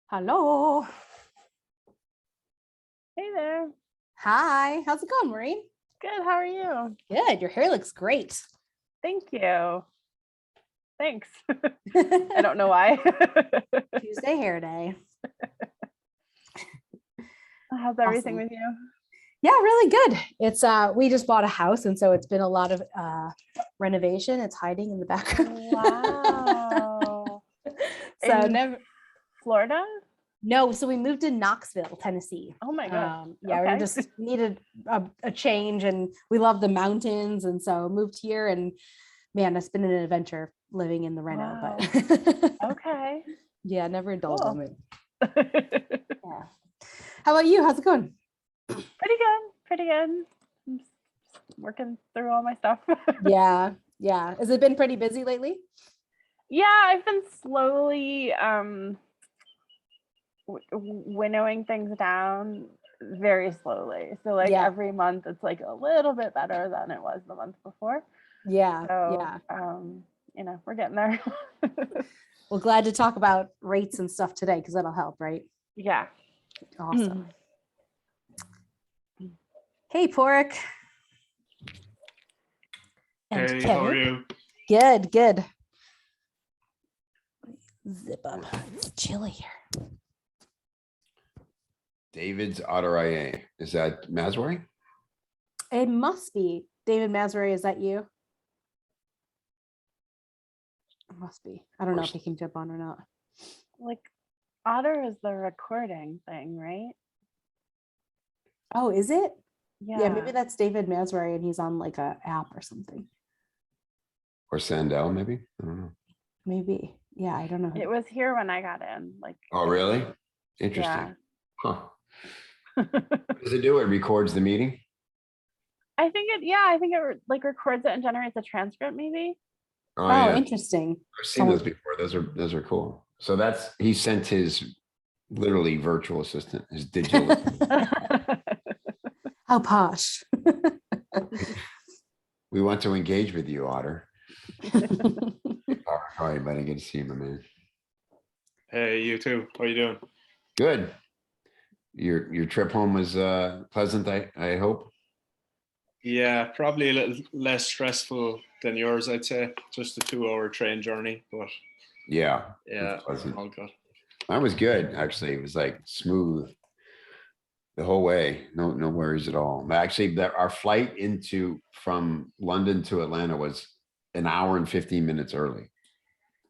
Hello. Hey there. Hi. How's it going, Maureen? Good. How are you? Good. Your hair looks great. Thank you. Thanks. I don't know why. Tuesday hair day. How's everything with you? Yeah, really good. It's we just bought a house, and so it's been a lot of renovation. It's hiding in the background. Wow. So In Florida? No, so we moved to Knoxville, Tennessee. Oh my God. Yeah, Okay. we just needed a change, and we love the mountains, and so moved here. And man, it's been an adventure living in the Reno. Wow. But Okay. yeah, never a dull Cool. moment. Yeah. How about you? How's it going? Pretty good. Pretty good. I'm just working through all my stuff. Yeah. Has it been pretty busy lately? Yeah, I've been slowly winnowing things down very slowly. So like every month it's like a little bit better than it was the month before. Yeah. So we're getting there. Well, glad to talk about rates and stuff today because that'll help, right? Yeah. Awesome. Hey, Porrick. And hey, Kevin. how are you? Good. Zip up. It's chilly here. David's Auto IA. Is that Maswari? It must be. David Maswari, is that you? It must be. I don't know if he can jump on or not. Like Otter is the recording thing, right? Oh, is it? Yeah. Maybe that's David Maswari and he's on like a app or something. Or Sandell, maybe? I don't know. Maybe. Yeah, I don't know. It was here when I got in. Oh, really? Interesting. Yeah. Huh. What does it do? It records the meeting? I think it like records it and generates a transcript maybe. Oh, yeah. Interesting. I've seen those before. Those are cool. So he sent his literally virtual assistant, his digital. How posh. We want to engage with you, Otter. All right, buddy. Good to see you, my man. Hey, you too. How are you doing? Good. Your trip home was pleasant, I hope. Yeah, probably a little less stressful than yours, I'd say. Just a 2-hour train journey, but Yeah, all good. Mine was good, actually. It was like smooth the whole way. No worries at all. Actually, our flight from London to Atlanta was an hour and 15 minutes early,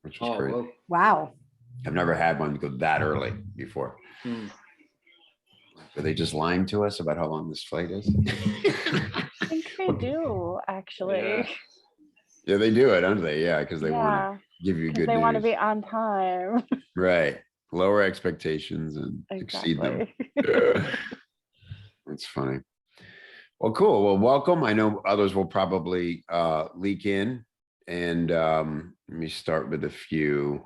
which was crazy. Well. Wow. I've never had one go that early before. Are they just lying to us about how long this flight is? I think they do, actually. Yeah, they do it, don't they? Yeah, because they want to give you good news. They want to be on time. Right. Lower expectations and exceed them. That's funny. Well, cool. Well, welcome. I know others will probably leak in. And let me start with a few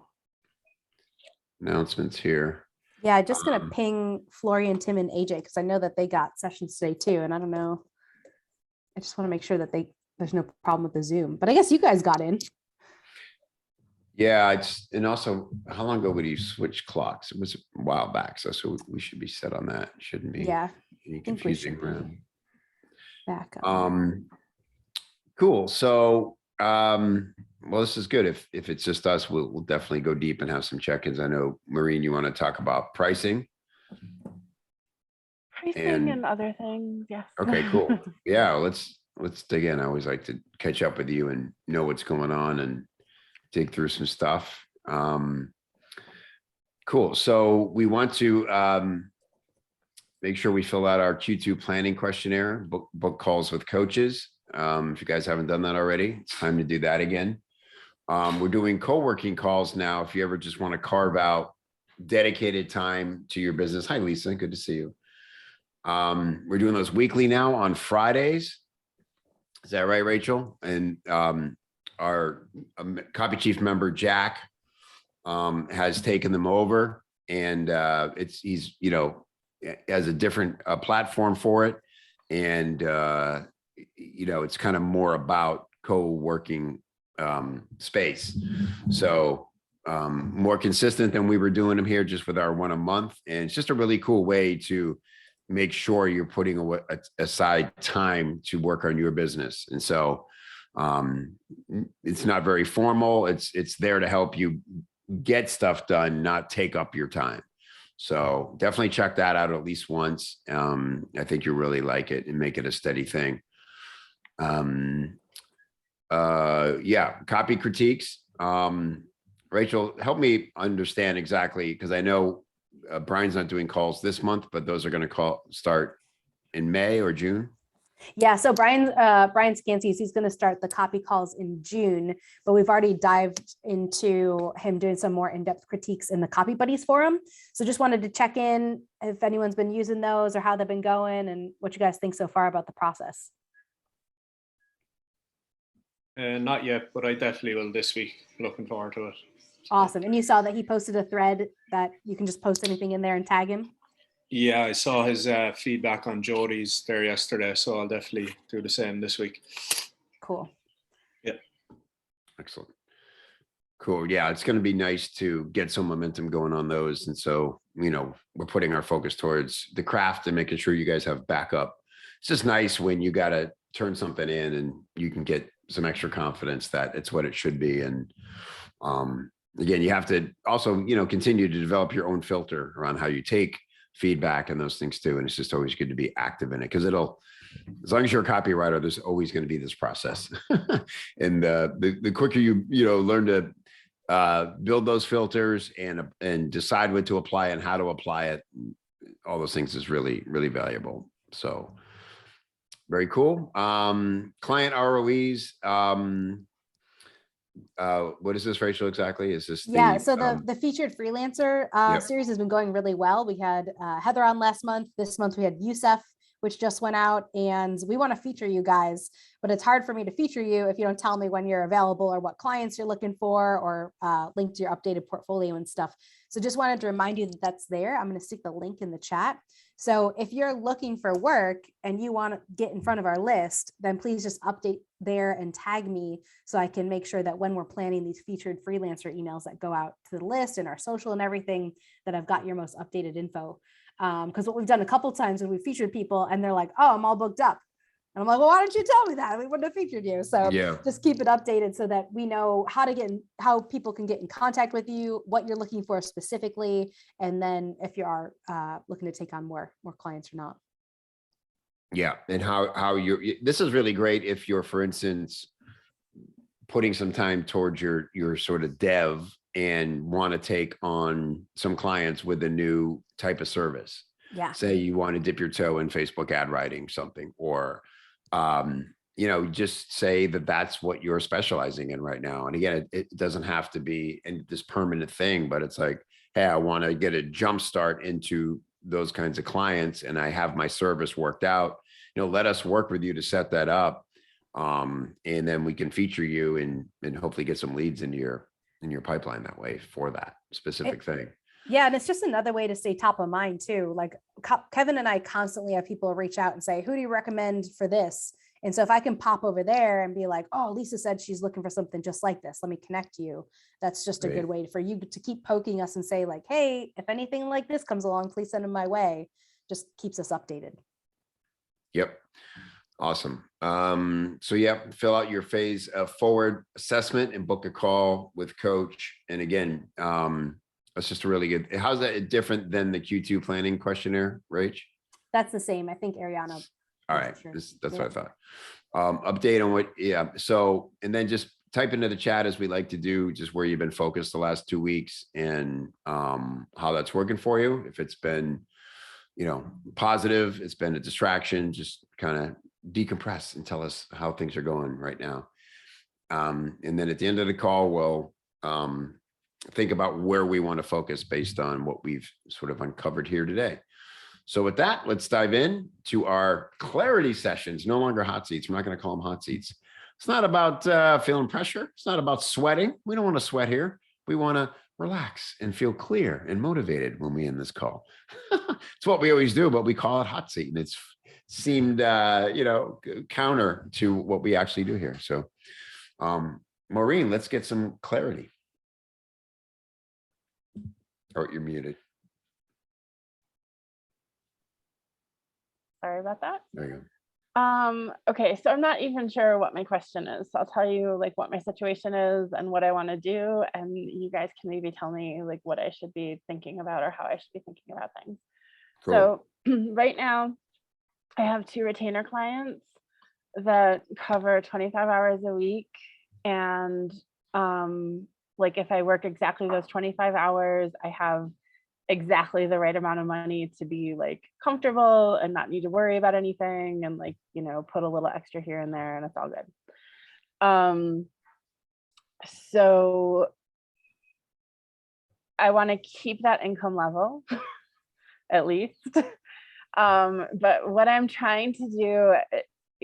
announcements here. Yeah, I'm just gonna ping Florian, Tim, and AJ because I know that they got sessions today too, and I don't know. I just want to make sure that there's no problem with the Zoom. But I guess you guys got in. Yeah, and also, how long ago would you switch clocks? It was a while back, so we should be set on that. Shouldn't be any confusing around. Back up. Cool. So, well, this is good. If it's just us, we'll definitely go deep and have some check-ins. I know, Maureen, you want to talk about pricing. And other things, yes. Okay, cool. Yeah, let's dig in. I always like to catch up with you and know what's going on and dig through some stuff. Cool. So we want to make sure we fill out our Q2 planning questionnaire, book calls with coaches. If you guys haven't done that already, it's time to do that again. We're doing co-working calls now. If you ever just want to carve out dedicated time to your business. Hi, Lisa. Good to see you. We're doing those weekly now on Fridays. Is that right, Rachel? And our copy chief member, Jack, has taken them over, and he's has a different platform for it. And, it's kind of more about co-working space. So more consistent than we were doing them here, just with our one a month. And it's just a really cool way to make sure you're putting aside time to work on your business. And so it's not very formal. It's there to help you get stuff done, not take up your time. So definitely check that out at least once. I think you'll really like it and make it a steady thing. Yeah, copy critiques. Rachel, help me understand exactly, because I know Brian's not doing calls this month, but those are going to start in May or June. Yeah, so Brian Scansies, he's going to start the copy calls in June, but we've already dived into him doing some more in-depth critiques in the Copy Buddies forum. So just wanted to check in if anyone's been using those or how they've been going and what you guys think so far about the process. Not yet, but I definitely will this week. Looking forward to it. Awesome. And you saw that he posted a thread that you can just post anything in there and tag him? Yeah, I saw his feedback on Jody's there yesterday, so I'll definitely do the same this week. Cool. Yeah. Excellent. Cool. Yeah, it's going to be nice to get some momentum going on those. And so, we're putting our focus towards the craft and making sure you guys have backup. It's just nice when you got to turn something in and you can get some extra confidence that it's what it should be. And again, you have to also, continue to develop your own filter around how you take feedback and those things too. And it's just always good to be active in it, because as long as you're a copywriter, there's always going to be this process. And the quicker you learn to build those filters and decide what to apply and how to apply it, all those things is really, really valuable. So very cool. Client ROEs. What is this, Rachel, exactly? Is this so the featured freelancer series has been going really well. We had Heather on last month. This month we had Youssef, which just went out, and we want to feature you guys, but it's hard for me to feature you if you don't tell me when you're available or what clients you're looking for, or link to your updated portfolio and stuff. So just wanted to remind you that that's there. I'm going to stick the link in the chat. So if you're looking for work and you want to get in front of our list, then please just update there and tag me so I can make sure that when we're planning these featured freelancer emails that go out to the list and our social and everything, that I've got your most updated info. Because what we've done a couple times when we featured people and they're like, oh, I'm all booked up. And I'm like, well, why don't you tell me that? We wouldn't have featured you. So just keep it updated so that we know how people can get in contact with you, what you're looking for specifically, and then if you are looking to take on more clients or not. Yeah, and how this is really great if you're, for instance, putting some time towards your sort of dev and want to take on some clients with a new type of service. Yeah. Say you want to dip your toe in Facebook ad writing something, or just say that that's what you're specializing in right now. And again, it doesn't have to be this permanent thing, but it's like, hey, I want to get a jump start into those kinds of clients, and I have my service worked out. Let us work with you to set that up, and then we can feature you and hopefully get some leads in your pipeline that way for that specific thing. Yeah, and it's just another way to stay top of mind too. Like Kevin and I constantly have people reach out and say, who do you recommend for this? And so if I can pop over there and be like, oh, Lisa said she's looking for something just like this, let me connect you. That's just a good way for you to keep poking us and say like, hey, if anything like this comes along, please send them my way. Just keeps us updated. Yep. Awesome. So yeah, fill out your phase forward assessment and book a call with coach. And again, that's just a really good. How's that different than the Q2 planning questionnaire, Rach? That's the same. I think Ariana. All right. Sure. That's what I thought. Update on what, yeah. So, and then just type into the chat, as we like to do, just where you've been focused the last 2 weeks and how that's working for you. If it's been, positive, it's been a distraction, just kind of decompress and tell us how things are going right now. And then at the end of the call, we'll think about where we want to focus based on what we've sort of uncovered here today. So with that, let's dive in to our clarity sessions. No longer hot seats. We're not going to call them hot seats. It's not about feeling pressure. It's not about sweating. We don't want to sweat here. We want to relax and feel clear and motivated when we end this call. It's what we always do, but we call it hot seat. And it's seemed, counter to what we actually do here. So, Maureen, let's get some clarity. Oh, you're muted. Sorry about that. There you go. Okay, so I'm not even sure what my question is. So I'll tell you like what my situation is and what I want to do, and you guys can maybe tell me like what I should be thinking about or how I should be thinking about things. Cool. So right now I have 2 retainer clients that cover 25 hours a week, and like if I work exactly those 25 hours, I have exactly the right amount of money to be like comfortable and not need to worry about anything, and like, you know, put a little extra here and there and it's all good. So I want to keep that income level at least. But what I'm trying to do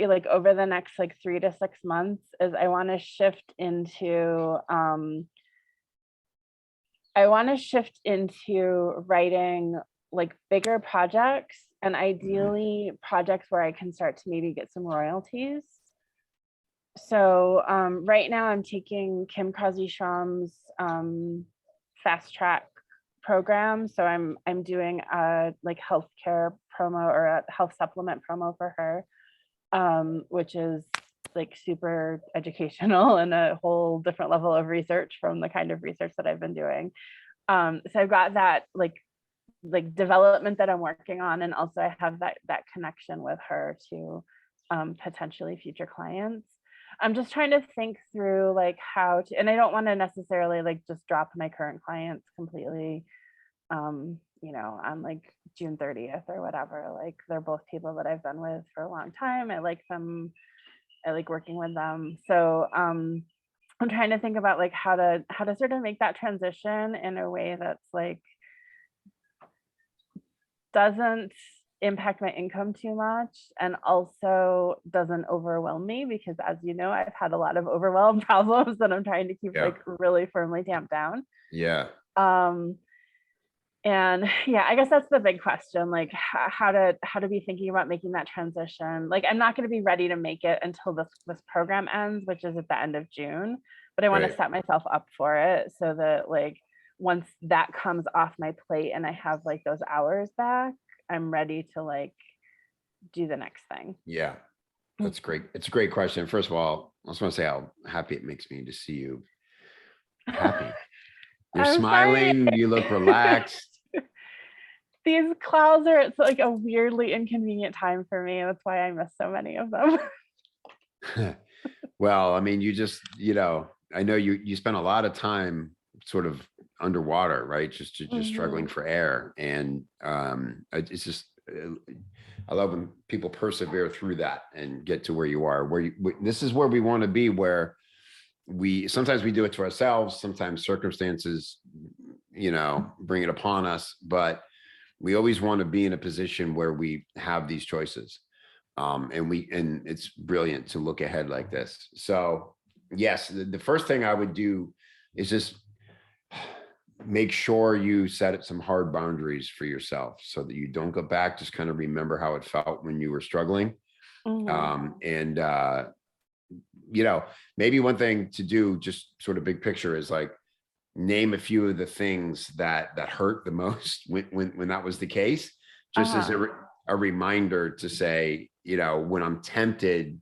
like over the next like 3 to 6 months is I want to shift into writing like bigger projects, and ideally projects where I can start to maybe get some royalties. So right now I'm taking Kim Crosby-Schramm's fast track program. So I'm doing a like healthcare promo or a health supplement promo for her, which is like super educational and a whole different level of research from the kind of research that I've been doing. So I've got that like development that I'm working on, and also I have that connection with her to potentially future clients. I'm just trying to think through like how to, and I don't want to necessarily like just drop my current clients completely, you know, on like June 30th or whatever. Like they're both people that I've been with for a long time. I like them. I like working with them. So I'm trying to think about like how to sort of make that transition in a way that's like doesn't impact my income too much and also doesn't overwhelm me, because as you know, I've had a lot of overwhelm problems that I'm trying to keep like really firmly tamped down. Yeah. And yeah, I guess that's the big question, like how to be thinking about making that transition. Like I'm not going to be ready to make it until this program ends, which is at the end of June, but I want to set myself up for it so that like once that comes off my plate and I have like those hours back, I'm ready to like do the next thing. Yeah, that's great. It's a great question. First of all, I just want to say how happy it makes me to see you happy. You're smiling, you look relaxed. These clouds are, it's like a weirdly inconvenient time for me. That's why I miss so many of them. Well, I mean, you just, you know, I know you spent a lot of time sort of underwater, right? Just struggling for air. And it's just, I love when people persevere through that and get to where you are, this is where we want to be, where sometimes we do it to ourselves, sometimes circumstances, you know, bring it upon us, but we always want to be in a position where we have these choices. And it's brilliant to look ahead like this. So yes, the first thing I would do is just make sure you set some hard boundaries for yourself so that you don't go back. Just kind of remember how it felt when you were struggling. You know, maybe one thing to do, just sort of big picture, is like name a few of the things that hurt the most when that was the case, just as a reminder to say, you know, when I'm tempted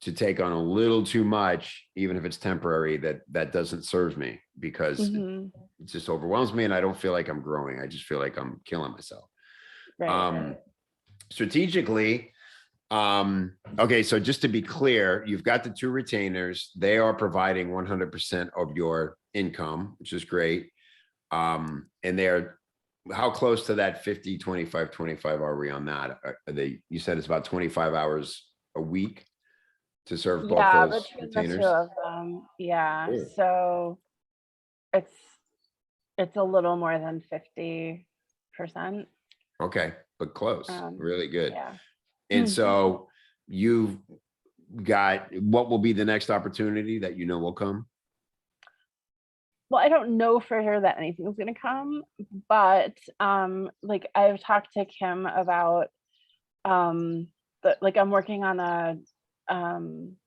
to take on a little too much, even if it's temporary, that doesn't serve me, because it just overwhelms me and I don't feel like I'm growing. I just feel like I'm killing myself. Strategically, okay, so just to be clear, you've got the 2 retainers. They are providing 100% of your income, which is great. And they're, how close to that 50, 25, 25 are we on that? Are they, you said it's about 25 hours a week to serve both those retainers? The 2 of them. Yeah. Ooh. So it's a little more than 50%. Okay, but close. Really good. Yeah. And so you've got, what will be the next opportunity that you know will come? Well, I don't know for sure that anything's going to come, but like I've talked to Kim about like I'm working on a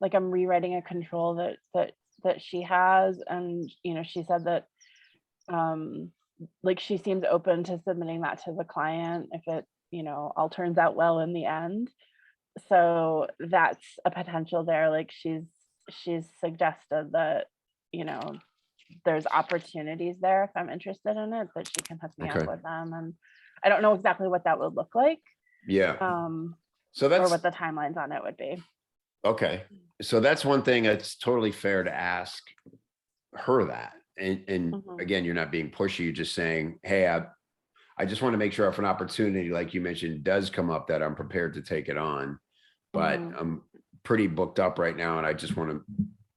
like I'm rewriting a control that she has, and you know, she said that like she seems open to submitting that to the client if it, all turns out well in the end. So that's a potential there. Like she's suggested that, there's opportunities there if I'm interested in it, that she can hook me Okay. up with them. And I don't know exactly what that would look like, Yeah. So or that's what the timelines on it would be. okay. So that's one thing that's totally fair to ask her that. And Mhm. again, you're not being pushy. You're just saying, hey, I just want to make sure if an opportunity, like you mentioned, does come up, that I'm prepared to take it on. But Mhm. I'm pretty booked up right now. And I just want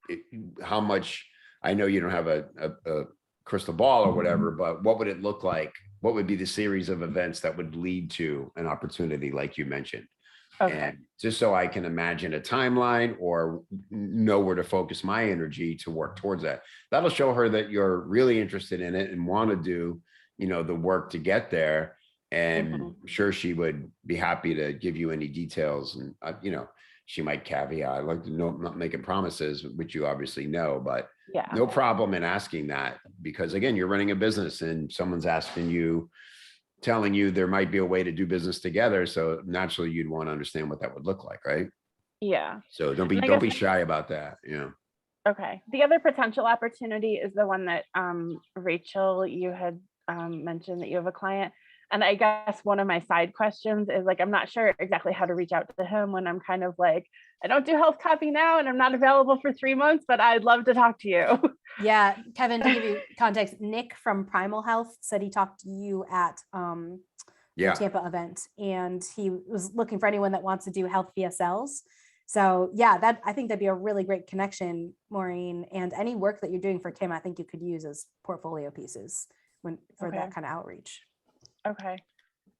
to, how much, I know you don't have a crystal ball or whatever, but what would it look like? What would be the series of events that would lead to an opportunity like you mentioned? Okay. And just so I can imagine a timeline or know where to focus my energy to work towards that. That'll show her that you're really interested in it and want to do, the work to get there. And Mhm. I'm sure she would be happy to give you any details. And, she might caveat, I like to know, I'm not making promises, which you obviously know, but Yeah. no problem in asking that, because again, you're running a business and someone's asking you, telling you there might be a way to do business together. So naturally you'd want to understand what that would look like, right? Yeah. So don't And I be guess- shy about that. Yeah. Okay. The other potential opportunity is the one that Rachel, you had mentioned that you have a client. And I guess one of my side questions is like, I'm not sure exactly how to reach out to him when I'm kind of like, I don't do health copy now and I'm not available for 3 months, but I'd love to talk to you. Yeah, Kevin, to give you context, Nick from Primal Health said he talked to you at the Yeah. Tampa event, and he was looking for anyone that wants to do health VSLs. So yeah, I think that'd be a really great connection, Maureen. And any work that you're doing for Kim, I think you could use as portfolio pieces for Okay. that kind of outreach. Okay.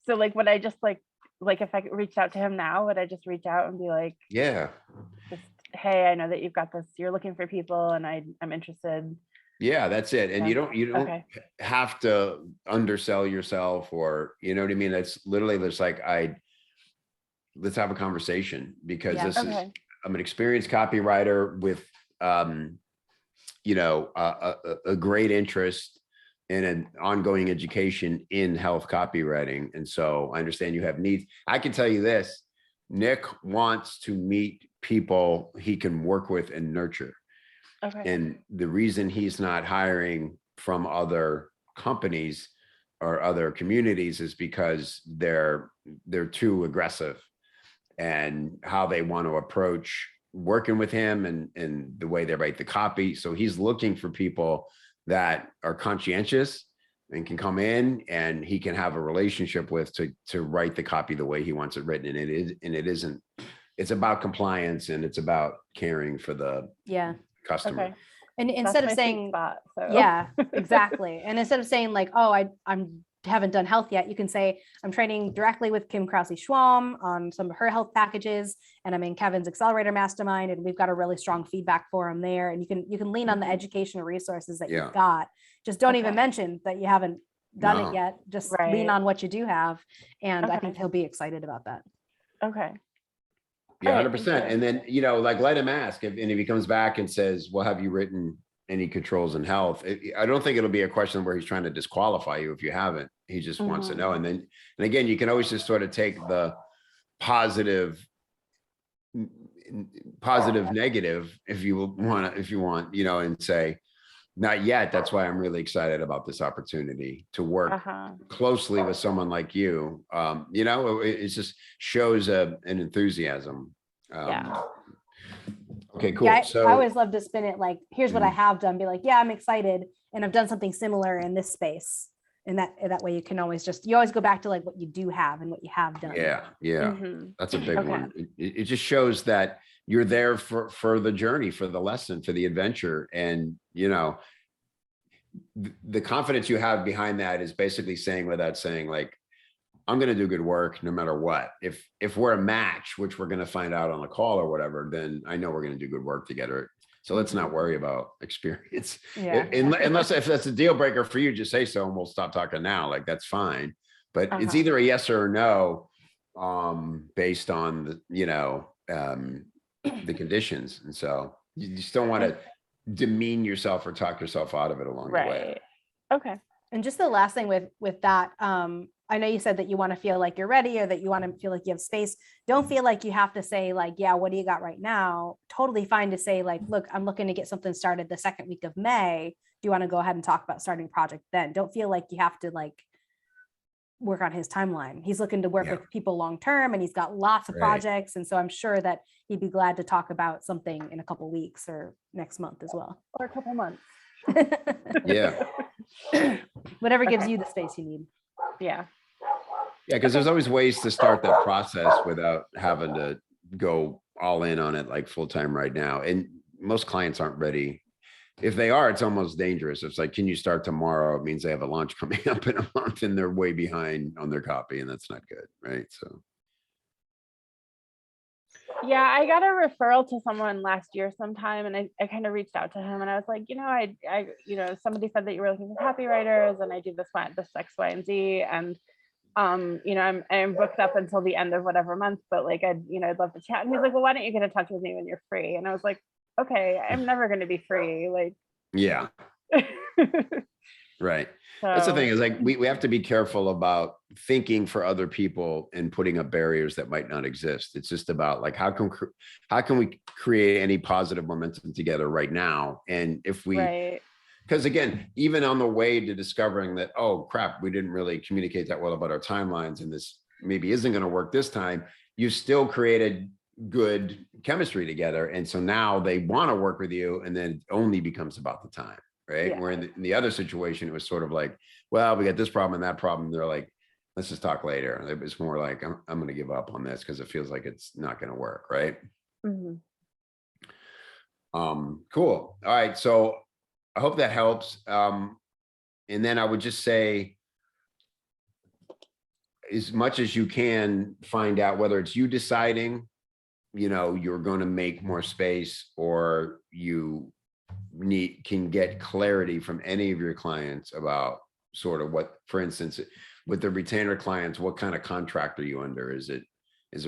So like, would I just like if I reached out to him now, would I just reach out and be like, Yeah. just, hey, I know that you've got this, you're looking for people and I'm interested. Yeah. That's it. And Yeah. you don't Okay. have to undersell yourself, or, you know what I mean? That's literally just like, let's have a conversation, because Yeah. this is, Okay. I'm an experienced copywriter with, a great interest in an ongoing education in health copywriting. And so I understand you have needs. I can tell you this, Nick wants to meet people he can work with and nurture. Okay. And the reason he's not hiring from other companies or other communities is because they're too aggressive, and how they want to approach working with him and the way they write the copy. So he's looking for people that are conscientious and can come in and he can have a relationship with to write the copy the way he wants it written. It's about compliance, and it's about caring for the Yeah. customer. Okay. And That's instead of my sweet saying, spot, so. yeah, exactly. And instead of saying like, oh, I'm haven't done health yet, you can say, I'm training directly with Kim Krause-Schwalm on some of her health packages, and I'm in Kevin's Accelerator Mastermind, and we've got a really strong feedback forum there. And you can lean on the Mhm. educational resources that Yeah. you've got. Just don't even Okay. mention that you haven't done No. it yet. Just Right. lean on what you do have. And I Okay. think he'll be excited about that. Okay. Yeah, All right, 100%. thank And then, like, let him ask if he comes back and says, well, have you written any controls in health? I don't think it'll be a question where he's trying to disqualify you if you haven't. He just wants to Mhm. know. And again, you can always just sort of take the positive, negative if you want, and say, not yet. That's why I'm really excited about this opportunity to work Uh-huh. closely with someone like you. It just shows an enthusiasm. Yeah. Okay, cool. Yeah, I So always love to spin it like, here's what I Mhm. have done. Be like, yeah, I'm excited, and I've done something similar in this space. And that way you can always you always go back to like what you do have and what you have done. yeah, Mhm. that's a big Okay. one. It just shows that you're there for the journey, for the lesson, for the adventure. And, the confidence you have behind that is basically saying, without saying, like, I'm going to do good work no matter what. If we're a match, which we're going to find out on the call or whatever, then I know we're going to do good work together. So let's not worry about experience. Yeah. Unless if that's a deal breaker for you, just say so and we'll stop talking now. Like, that's fine. But it's Uh-huh. either a yes or a no, based on the conditions. And so you just don't want to demean yourself or talk yourself out of it along the way. Right. Okay. And just the last thing with that, I know you said that you want to feel like you're ready or that you want to feel like you have space. Don't feel like you have to say like, yeah, what do you got right now? Totally fine to say like, look, I'm looking to get something started the second week of May. Do you want to go ahead and talk about starting a project then? Don't feel like you have to like work on his timeline. He's looking to work Yeah. with people long-term and he's got lots of Right. projects. And so I'm sure that he'd be glad to talk about something in a couple weeks or next month as well. Or a couple months. Yeah. Whatever gives Okay. you the space you need. Yeah. Yeah, because there's always ways to start that process without having to go all in on it like full time right now. And most clients aren't ready. If they are, it's almost dangerous. It's like, can you start tomorrow? It means they have a launch coming up in a month and they're way behind on their copy, and that's not good, right? So Yeah, I got a referral to someone last year sometime, and I kind of reached out to him and I was like, somebody said that you were looking for copywriters and I do this X, Y, and Z. And I'm booked up until the end of whatever month, but like I'd love to chat. And he's like, well, why don't you get in touch with me when you're free? And I was like, okay, I'm never gonna be free. Like yeah, right. That's the thing is like, we have to be careful about thinking for other people and putting up barriers that might not exist. It's just about like, how can we create any positive momentum together right now? And if we, right. because again, even on the way to discovering that, oh crap, we didn't really communicate that well about our timelines and this maybe isn't going to work this time, you still created good chemistry together. And so now they want to work with you, and then it only becomes about the time. Right. Yeah. Where in the other situation, it was sort of like, well, we got this problem and that problem. They're like, let's just talk later. And it was more like, I'm going to give up on this because it feels like it's not going to work. Right. Mhm. Cool. All right. So I hope that helps. And then I would just say, as much as you can, find out whether it's you deciding, you're going to make more space, or you can get clarity from any of your clients about sort of what, for instance, with the retainer clients, what kind of contract are you under? Is it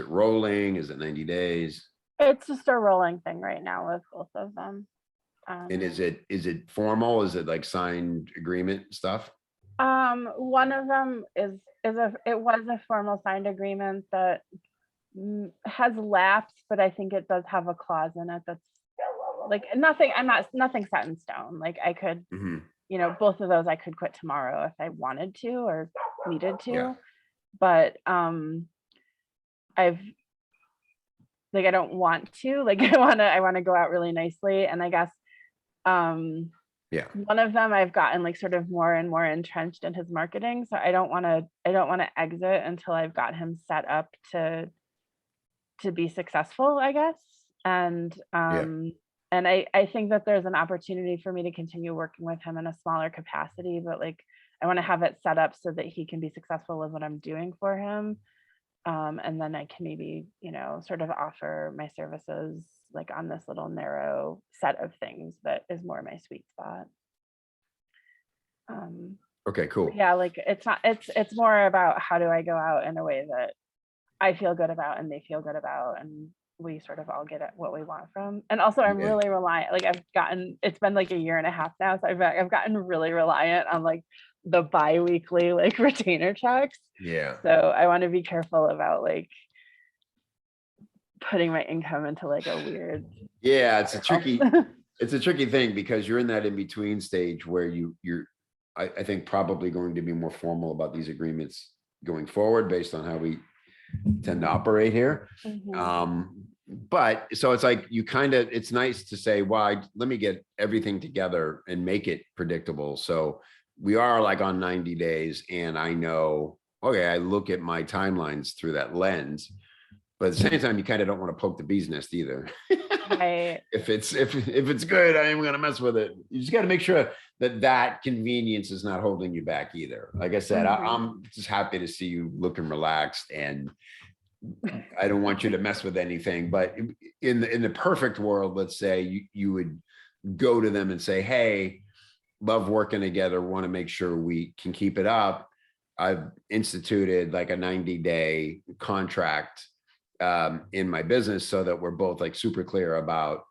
rolling? Is it 90 days? It's just a rolling thing right now with both of them. And is it formal? Is it like signed agreement stuff? One of them it was a formal signed agreement that has lapsed, but I think it does have a clause in it that's like nothing set in stone. Like I could, Mhm. Both of those I could quit tomorrow if I wanted to or needed to. Yeah. But I don't want to, like I want to go out really nicely. And I guess Yeah. one of them I've gotten like sort of more and more entrenched in his marketing. So I don't want to exit until I've got him set up to be successful, I guess. And and I think that there's an opportunity for me to continue working with him in a smaller capacity, but like I want to have it set up so that he can be successful with what I'm doing for him. And then I can maybe, sort of offer my services like on this little narrow set of things that is more my sweet spot. Okay, cool. Yeah, like it's more about how do I go out in a way that I feel good about and they feel good about, and we sort of all get at what we want from. And also I'm really reliant, like it's been like a year and a half now, so I've gotten really reliant on like the bi-weekly like retainer checks. Yeah. So I want to be careful about like putting my income into like a weird. Yeah, it's a tricky thing because you're in that in between stage where you're I think probably going to be more formal about these agreements going forward based on how we tend to operate here. Mhm. But so it's like it's nice to say, well, let me get everything together and make it predictable. So we are like on 90 days and I know, okay, I look at my timelines through that lens, but at the same time, you kind of don't want to poke the bee's nest either. Right. If it's good, I am going to mess with it. You just got to make sure that convenience is not holding you back either. Like I said, I'm just happy to see you looking relaxed, and I don't want you to mess with anything. But in the perfect world, let's say you would go to them and say, hey, love working together. Want to make sure we can keep it up. I've instituted like a 90-day contract in my business so that we're both like super clear about,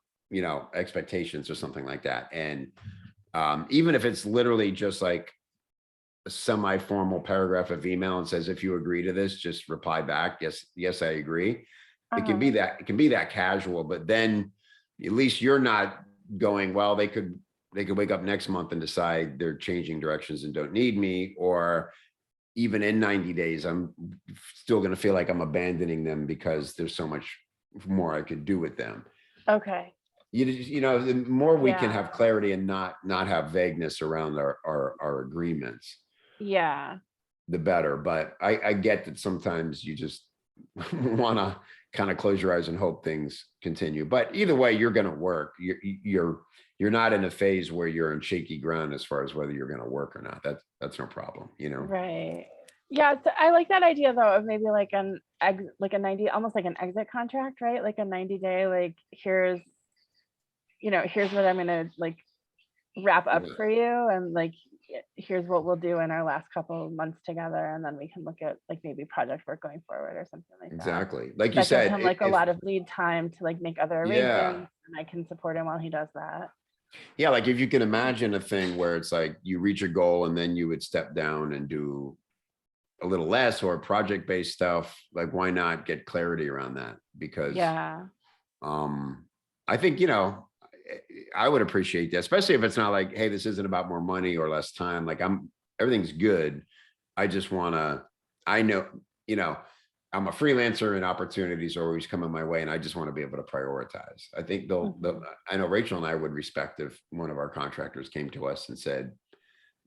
expectations or something like that. And even if it's literally just like a semi-formal paragraph of email and says, if you agree to this, just reply back. Yes, I agree. It can be that casual, but then at least you're not going, well, they could wake up next month and decide they're changing directions and don't need me, or even in 90 days, I'm still going to feel like I'm abandoning them because there's so much more I could do with them. Okay. The more we can Yeah. have clarity and not have vagueness around our agreements, Yeah. the better. But I get that sometimes you just want to kind of close your eyes and hope things continue. But either way, you're going to work. You're not in a phase where you're in shaky ground as far as whether you're going to work or not. That's no problem, Right. Yeah, so I like that idea though of maybe like a 90, almost like an exit contract, right? Like a 90-day, like here's what I'm gonna like wrap up for you, and like here's what we'll do in our last couple of months together, and then we can look at like maybe project work going forward or something like that. Exactly. Like you That gives said, him like a lot of lead time to like make other Yeah. arrangements, and I can support him while he does that. Yeah, like if you can imagine a thing where it's like you reach a goal and then you would step down and do a little less or project-based stuff, like why not get clarity around that? Because Yeah. I think, I would appreciate that, especially if it's not like, hey, this isn't about more money or less time. Like everything's good. I just want to, I know, I'm a freelancer and opportunities are always coming my way, and I just want to be able to prioritize. I think I know Rachel and I would respect if one of our contractors came to us and said,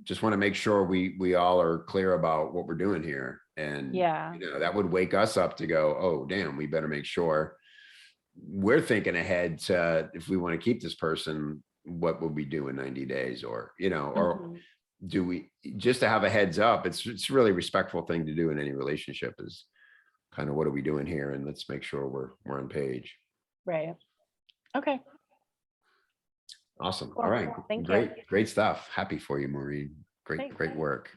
just want to make sure we all are clear about what we're doing here. And Yeah. that would wake us up to go, oh, damn, we better make sure we're thinking ahead to, if we want to keep this person, what would we do in 90 days? Or, or do we, just to have a heads up, it's a really respectful thing to do in any relationship, is kind of what are we doing here? And let's make sure we're on page. Right. Okay. Awesome. Cool. All right. Thank you. Great stuff. Happy for you, Maureen. Thanks. Great work.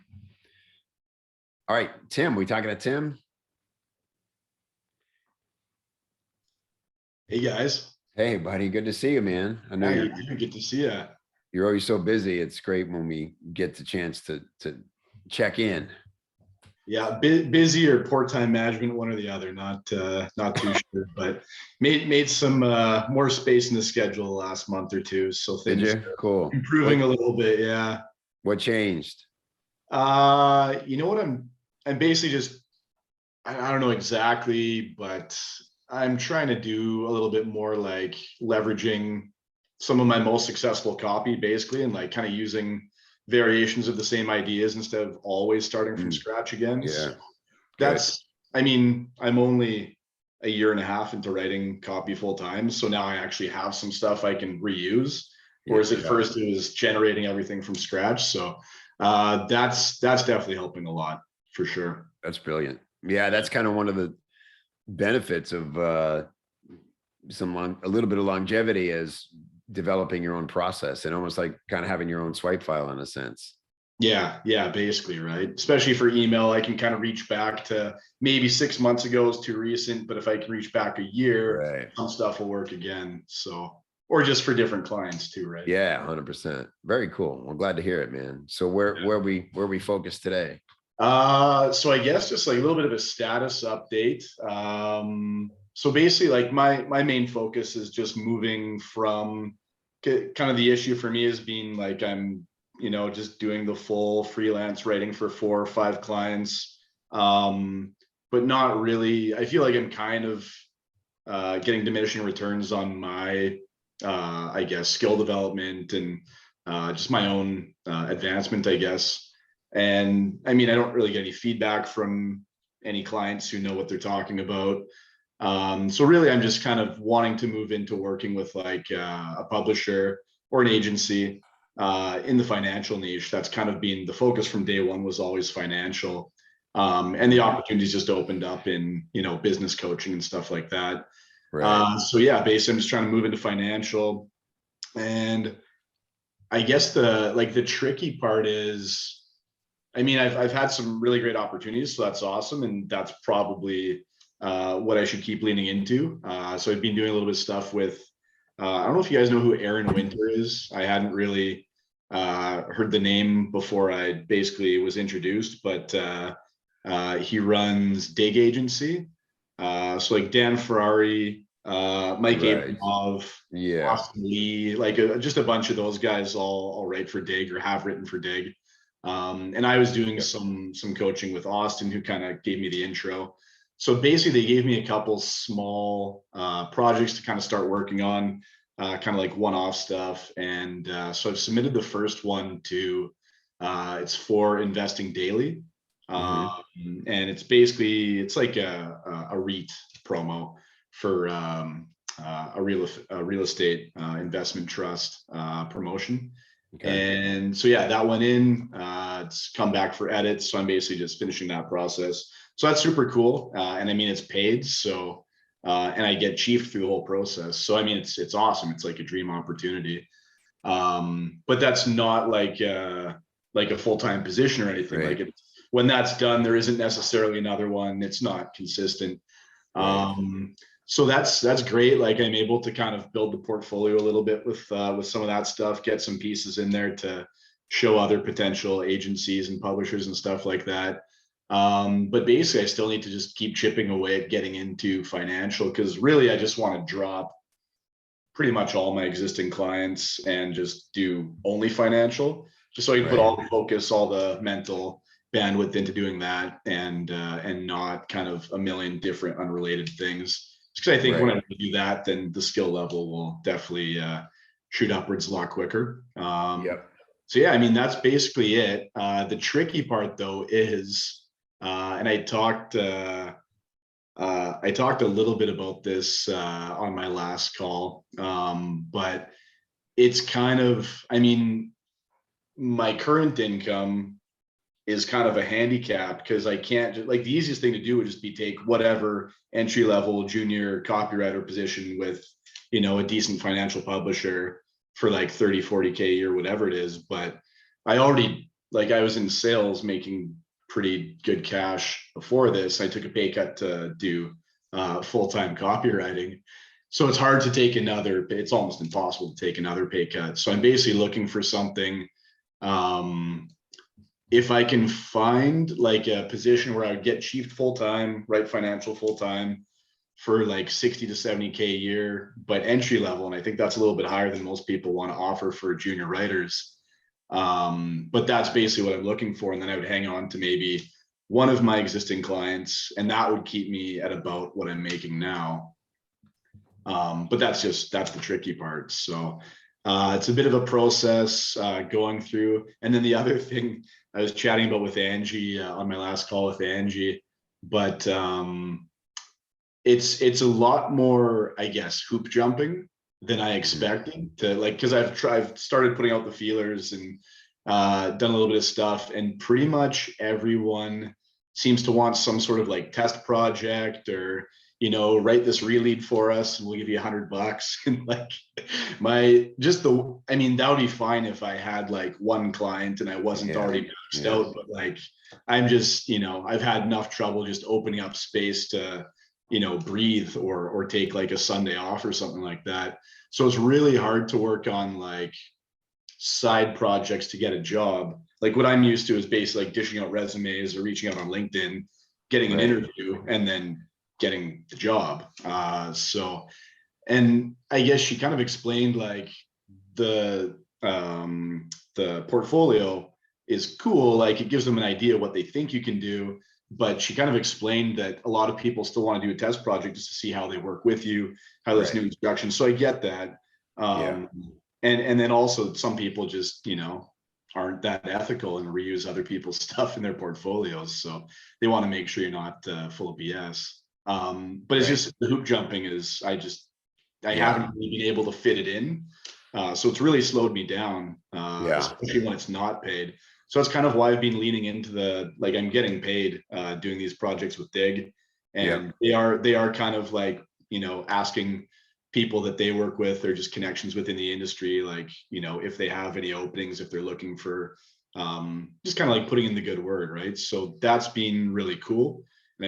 All right, Tim, we talking to Tim? Hey guys. Hey buddy, good to see you, man. I know you get to see you. You're always so busy. It's great when we get the chance to check in. Yeah, busy or poor time management, one or the other. Not too sure, but made some more space in the schedule the last month or two. So things Did you? Cool. Improving a little bit. Yeah. What changed? You know what? I'm basically just, I don't know exactly, but I'm trying to do a little bit more like leveraging some of my most successful copy basically, and like kind of using variations of the same ideas instead of always starting from scratch again. Yeah. So that's, I mean, I'm only a year and a half into writing copy full time. So now I actually have some stuff I can reuse. Whereas at first it was generating everything from scratch. So that's definitely helping a lot for sure. That's brilliant. Yeah, that's kind of one of the benefits of a little bit of longevity is developing your own process, and almost like kind of having your own swipe file in a sense. Yeah, basically, right? Especially for email, I can kind of reach back to maybe 6 months ago is too recent, but if I can reach back a year, some stuff will work again. So, or just for different clients too, right? Yeah, 100%. Very cool. Well, glad to hear it, man. So where we focus today? So I guess just like a little bit of a status update. So basically like my main focus is just moving from kind of, the issue for me is being like, I'm, just doing the full freelance writing for 4 or 5 clients. But not really, I feel like I'm kind of getting diminishing returns on my, I guess, skill development and just my own advancement, I guess. And I mean, I don't really get any feedback from any clients who know what they're talking about. So really, I'm just kind of wanting to move into working with like a publisher or an agency in the financial niche. That's kind of been the focus from day one, was always financial. And the opportunities just opened up in, business coaching and stuff like that. Right. So yeah, basically I'm just trying to move into financial. And I guess the tricky part is, I mean, I've had some really great opportunities, so that's awesome. And that's probably what I should keep leaning into. So I've been doing a little bit of stuff with, I don't know if you guys know who Aaron Winter is. I hadn't really heard the name before I basically was introduced, but he runs Dig Agency. So like Dan Ferrari, Mike Right. Abramov, Yeah. Austin Lee, like just a bunch of those guys all write for Dig or have written for Dig. And I was doing some coaching with Austin, who kind of gave me the intro. So basically, they gave me a couple small projects to kind of start working on, kind of like one-off stuff. And so I've submitted the first one to, it's for Investing Daily. And it's basically, it's like a REIT promo for a real estate investment trust promotion. Okay. And so yeah, that went in. It's come back for edits, so I'm basically just finishing that process. So that's super cool. And I mean, it's paid, so and I get chiefed through the whole process. So I mean, it's awesome. It's like a dream opportunity. But that's not like a full-time position or anything. Right. Like when that's done, there isn't necessarily another one. It's not consistent. Right. So that's great. Like I'm able to kind of build the portfolio a little bit with some of that stuff, get some pieces in there to show other potential agencies and publishers and stuff like that. But basically I still need to just keep chipping away at getting into financial, because really I just want to drop pretty much all my existing clients and just do only financial, just so I can put all the focus, all the mental bandwidth into doing that, and not kind of a million different unrelated things. Because I think when I do that, then the skill level will definitely shoot upwards a lot quicker. So yeah, I mean, that's basically it. The tricky part though is, and I talked a little bit about this on my last call, but it's kind of, I mean, my current income is kind of a handicap, because I can't, like, the easiest thing to do would just be take whatever entry level junior copywriter position with, you know, a decent financial publisher for like 30, 40K a year, whatever it is. But I already, like, I was in sales making pretty good cash before this. I took a pay cut to do full-time copywriting. So it's hard to take another, it's almost impossible to take another pay cut. So I'm basically looking for something, if I can find like a position where I would get chiefed full-time, right, financial full-time for like 60 to 70K a year, but entry level. And I think that's a little bit higher than most people want to offer for junior writers. But that's basically what I'm looking for. And then I would hang on to maybe one of my existing clients, and that would keep me at about what I'm making now. But that's the tricky part. So it's a bit of a process going through. And then the other thing I was chatting about with Angie on my last call with Angie, but it's a lot more, I guess, hoop jumping than I expected to, like, because I've started putting out the feelers and done a little bit of stuff, and pretty much everyone seems to want some sort of like test project, or, you know, write this relead for us and we'll give you $100. And like I mean, that would be fine if I had like one client and I wasn't already maxed out, but like, I'm just, you know, I've had enough trouble just opening up space to, you know, breathe or take like a Sunday off or something like that. So it's really hard to work on like side projects to get a job. Like what I'm used to is basically like dishing out resumes or reaching out on LinkedIn, getting an interview, and then getting the job. So, and I guess she kind of explained like the portfolio is cool. Like it gives them an idea what they think you can do. But she kind of explained that a lot of people still want to do a test project just to see how they work with you, how this new instruction. So I get that. And then also some people just, you know, aren't that ethical and reuse other people's stuff in their portfolios. So they want to make sure you're not full of BS. But it's just the hoop jumping is, I haven't really been able to fit it in. So it's really slowed me down, especially when it's not paid. So that's kind of why I've been leaning into the, like, I'm getting paid doing these projects with Dig, and they are kind of like, you know, asking people that they work with or just connections within the industry, like, you know, if they have any openings, if they're looking for just kind of like putting in the good word, right? So that's been really cool, and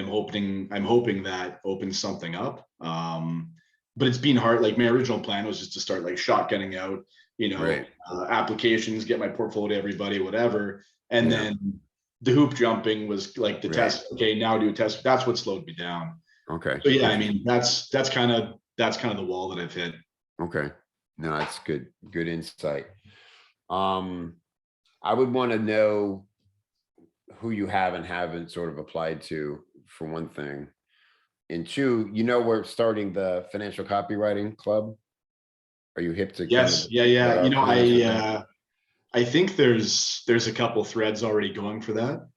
I'm hoping that opens something up. But it's been hard. Like my original plan was just to start like shotgunning out, Right. applications, get my portfolio to everybody, whatever. And Yeah. then the hoop jumping was like the Right. test. Okay, now do a test. That's what slowed me down. Okay. So yeah, I mean, that's kind of the wall that I've hit. Okay. No, that's good. Good insight. I would want to know who you have and haven't sort of applied to, for one thing. And two, we're starting the financial copywriting club. Are you hip to? Yes. Yeah. I think there's a couple threads already going for that.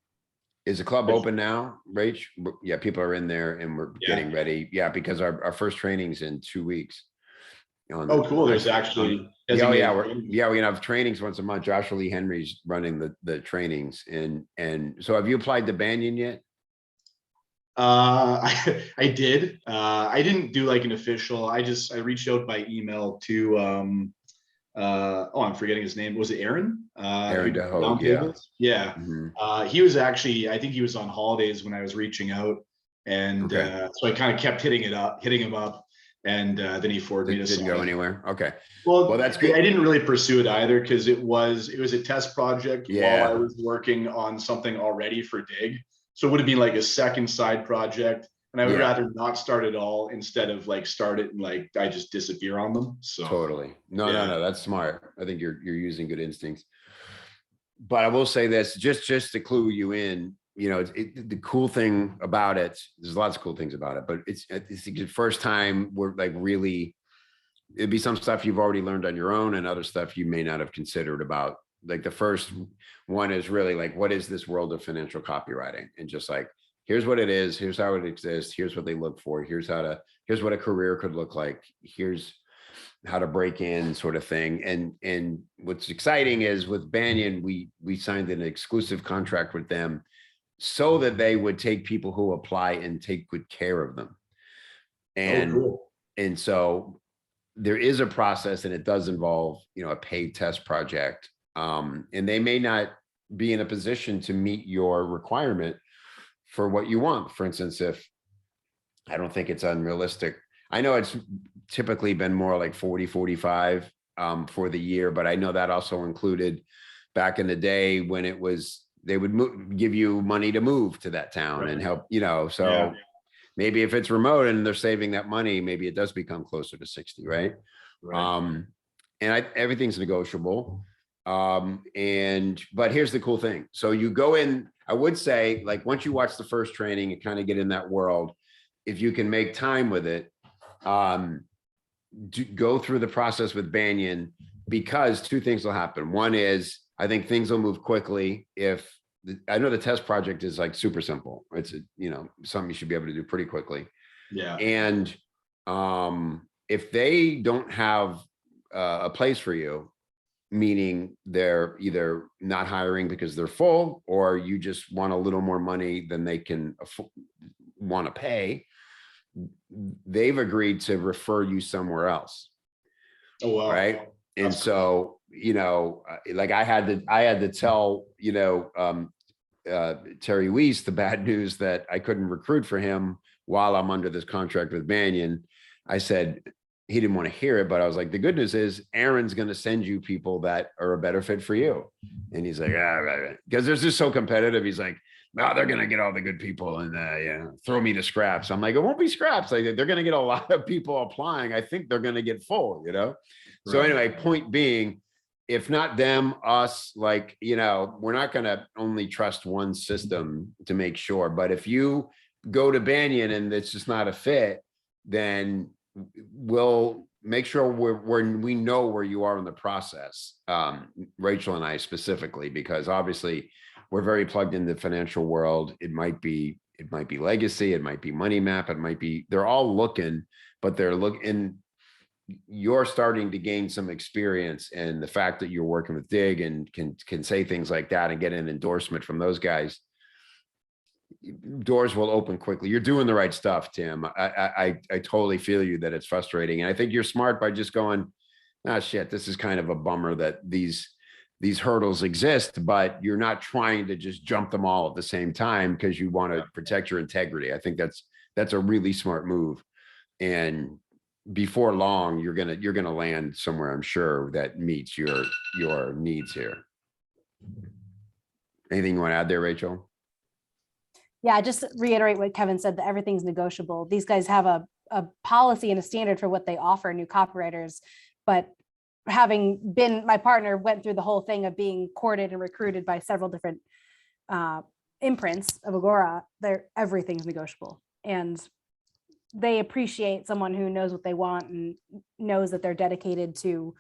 Is the club open now, Rach? Yeah, people are in there and we're getting ready. Yeah, because our first training's in 2 weeks. Oh, cool. There's actually. We're gonna have trainings once a month. Joshua Lee Henry's running the trainings. And so have you applied to Banyan yet? I did. I didn't do like an official. I reached out by email to I'm forgetting his name. Was it Aaron? Aaron DeHoe, yeah. Yeah. Mhm. He was actually, I think he was on holidays when I was reaching out. And so I kind of kept hitting him up. And then he forwarded me to didn't go anywhere. Okay. Well, that's good. I didn't really pursue it either because it was a test project while I was working on something already for Dig. So it would have been like a second side project. And I would rather not start at all instead of like start it and like I just disappear on them. So totally. No, that's smart. I think you're using good instincts. But I will say this, just to clue you in, the cool thing about it, there's lots of cool things about it, but it's the first time we're like really, it'd be some stuff you've already learned on your own and other stuff you may not have considered about. Like the first one is really like, what is this world of financial copywriting? And just like, here's what it is, here's how it exists, here's what they look for, here's what a career could look like, here's how to break in, sort of thing. And what's exciting is with Banyan, we signed an exclusive contract with them so that they would take people who apply and take good care of them. And so there is a process, and it does involve, a paid test project. And they may not be in a position to meet your requirement for what you want. For instance, if I don't think it's unrealistic, I know it's typically been more like 40, 45 for the year, but I know that also included back in the day when it was, they would give you money to move to that town and help, so maybe if it's remote and they're saving that money, maybe it does become closer to 60, right? Everything's negotiable. But here's the cool thing. So you go in, I would say, like, once you watch the first training and kind of get in that world, if you can make time with it, go through the process with Banyan, because two things will happen. One is, I think things will move quickly. I know the test project is like super simple. It's something you should be able to do pretty quickly. Yeah. And if they don't have a place for you, meaning they're either not hiring because they're full, or you just want a little more money than they can want to pay, they've agreed to refer you somewhere else. Oh, wow. Right. And so, like I had to tell, Terry Weiss the bad news that I couldn't recruit for him while I'm under this contract with Banyan. I said, he didn't want to hear it, but I was like, the good news is Aaron's going to send you people that are a better fit for you. And he's like, right. Because they're just so competitive. He's like, no, they're going to get all the good people and throw me to scraps. I'm like, it won't be scraps. Like, they're going to get a lot of people applying. I think they're going to get full, So anyway, point being, if not them, us, like, we're not going to only trust one system to make sure. But if you go to Banyan and it's just not a fit, then we'll make sure we know where you are in the process. Rachel and I specifically, because obviously we're very plugged into the financial world. It might be legacy, it might be money map, they're all looking, but they're looking. You're starting to gain some experience, and the fact that you're working with Dig and can say things like that and get an endorsement from those guys, doors will open quickly. You're doing the right stuff, Tim. I totally feel you that it's frustrating. And I think you're smart by just going, shit, this is kind of a bummer that these hurdles exist, but you're not trying to just jump them all at the same time because you want to protect your integrity. I think that's a really smart move. And before long, you're gonna land somewhere, I'm sure, that meets your needs here. Anything you want to add there, Rachel? Yeah, just reiterate what Kevin said, that everything's negotiable. These guys have a policy and a standard for what they offer new copywriters, but having been, my partner went through the whole thing of being courted and recruited by several different imprints of Agora. Everything's negotiable, and they appreciate someone who knows what they want and knows that they're dedicated to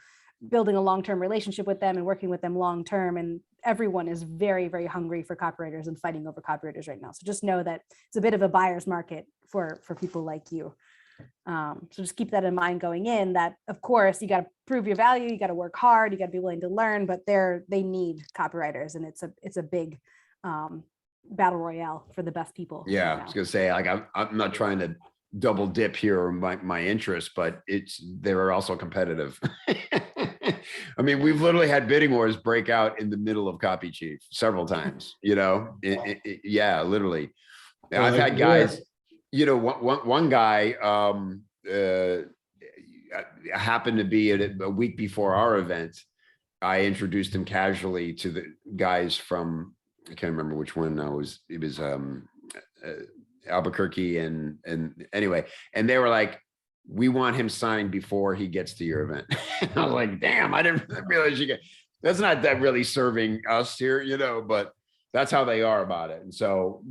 building a long-term relationship with them and working with them long-term. And everyone is very, very hungry for copywriters and fighting over copywriters right now. So just know that it's a bit of a buyer's market for people like you. So just keep that in mind going in, that of course you got to prove your value, you got to work hard, you got to be willing to learn, but they need copywriters, and it's a big battle royale for the best people. Yeah, right I was gonna say, like, I'm not trying to double dip here or my interest, but they're also competitive. I mean, we've literally had bidding wars break out in the middle of Copy Chief several times, yeah, literally. Well, I've like, had guys, one guy happened to be at a week before our event. I introduced him casually to the guys from, I can't remember which one it was Albuquerque and anyway, and they were like, we want him signed before he gets to your event. I was like, damn, I didn't realize that's not that really serving us here, but that's how they are about it. And so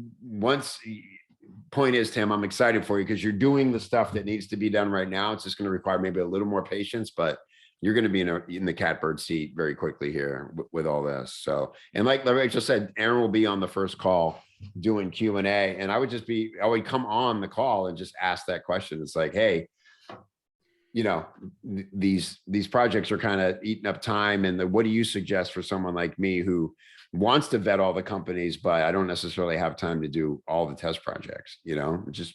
point is, Tim, I'm excited for you because you're doing the stuff that needs to be done right now. It's just going to require maybe a little more patience, but you're going to be in the catbird seat very quickly here with all this. So, and like Rachel said, Aaron will be on the first call doing Q&A, and I would come on the call and just ask that question. It's like, hey, these projects are kind of eating up time, and what do you suggest for someone like me who wants to vet all the companies, but I don't necessarily have time to do all the test projects, just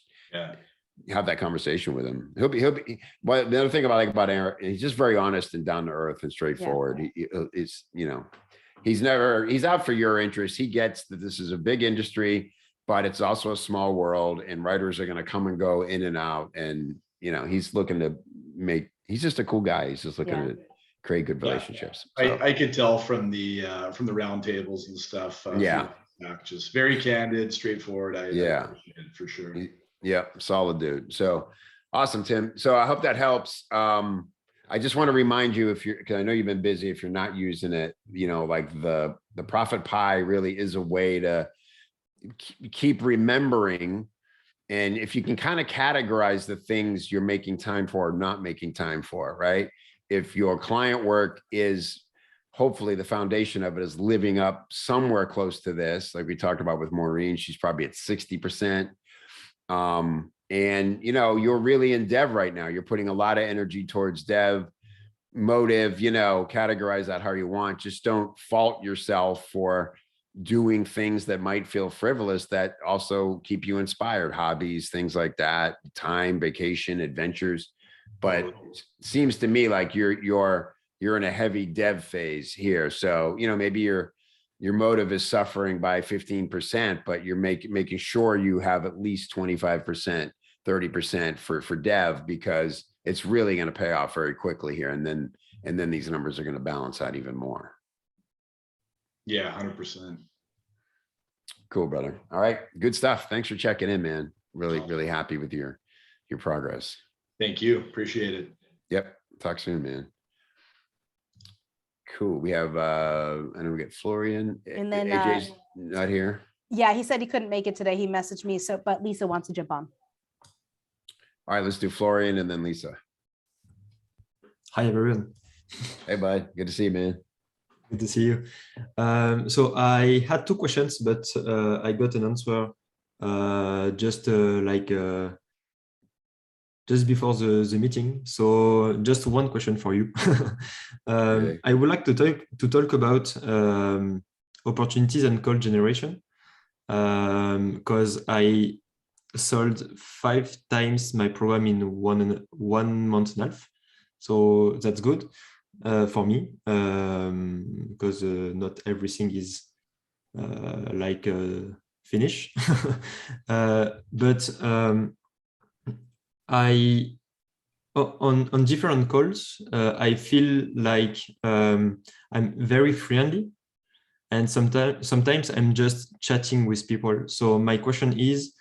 have that conversation with him. He'll be, but the other thing about Aaron, he's just very honest and down to earth and straightforward. Yeah. He's out for your interest. He gets that this is a big industry, but it's also a small world, and writers are going to come and go in and out. And, he's looking to he's just a cool guy. He's just looking to create good relationships. So. I could tell from the round tables and stuff. Just very candid, straightforward. I appreciate it for sure. Yeah, solid dude. So awesome, Tim. So I hope that helps. I just want to remind you, because I know you've been busy, if you're not using it, like the profit pie really is a way to keep remembering. And if you can kind of categorize the things you're making time for or not making time for, right? If your client work is, hopefully the foundation of it is living up somewhere close to this, like we talked about with Maureen, she's probably at 60%. And you're really in dev right now. You're putting a lot of energy towards dev, motive, categorize that how you want. Just don't fault yourself for doing things that might feel frivolous that also keep you inspired, hobbies, things like that, time, vacation, adventures. But it seems to me like you're in a heavy dev phase here. So, maybe your motive is suffering by 15%, but you're making sure you have at least 25%, 30% for dev, because it's really going to pay off very quickly here. And then these numbers are going to balance out even more. Yeah, 100%. Cool, brother. All right. Good stuff. Thanks for checking in, man. Really happy with your progress. Thank you. Appreciate it. Yep. Talk soon, man. Cool. We have I know we get Florian, And then AJ's not here. Yeah, he said he couldn't make it today. He messaged me, but Lisa wants to jump on. All right, let's do Florian and then Lisa. Hi, everyone. Hey, bud. Good to see you, man. Good to see you. So I had two questions, but I got an answer just before the meeting. So just one question for you. Okay. I would like to talk about opportunities and call generation, because I sold 5 times my program in one month and a half. So that's good for me, because not everything is finish. But I on different calls, I feel like I'm very friendly, and sometimes I'm just chatting with people. So my question is,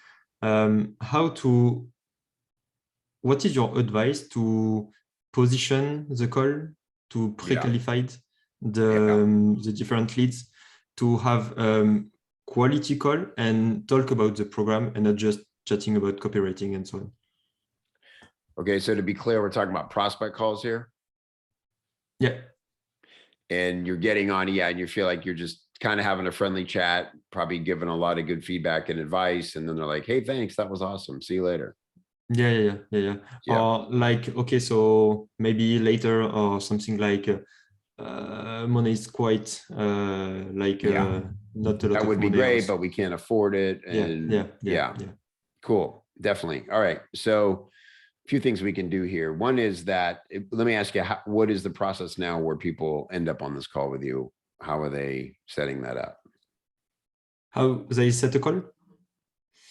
what is your advice to position the call, to pre-qualify the different leads, to have quality call and talk about the program and not just chatting about copywriting and so on? Okay, so to be clear, we're talking about prospect calls here. Yeah. And you're getting on, and you feel like you're just kind of having a friendly chat, probably giving a lot of good feedback and advice. And then they're like, hey, thanks, that was awesome. See you later. Yeah. Or like, okay, so maybe later or something like money is quite not a lot That of would be money. great, but we can't afford it. And yeah. Cool. Definitely. All right. So a few things we can do here. One is that, let me ask you, what is the process now where people end up on this call with you? How are they setting that up? How they set a call?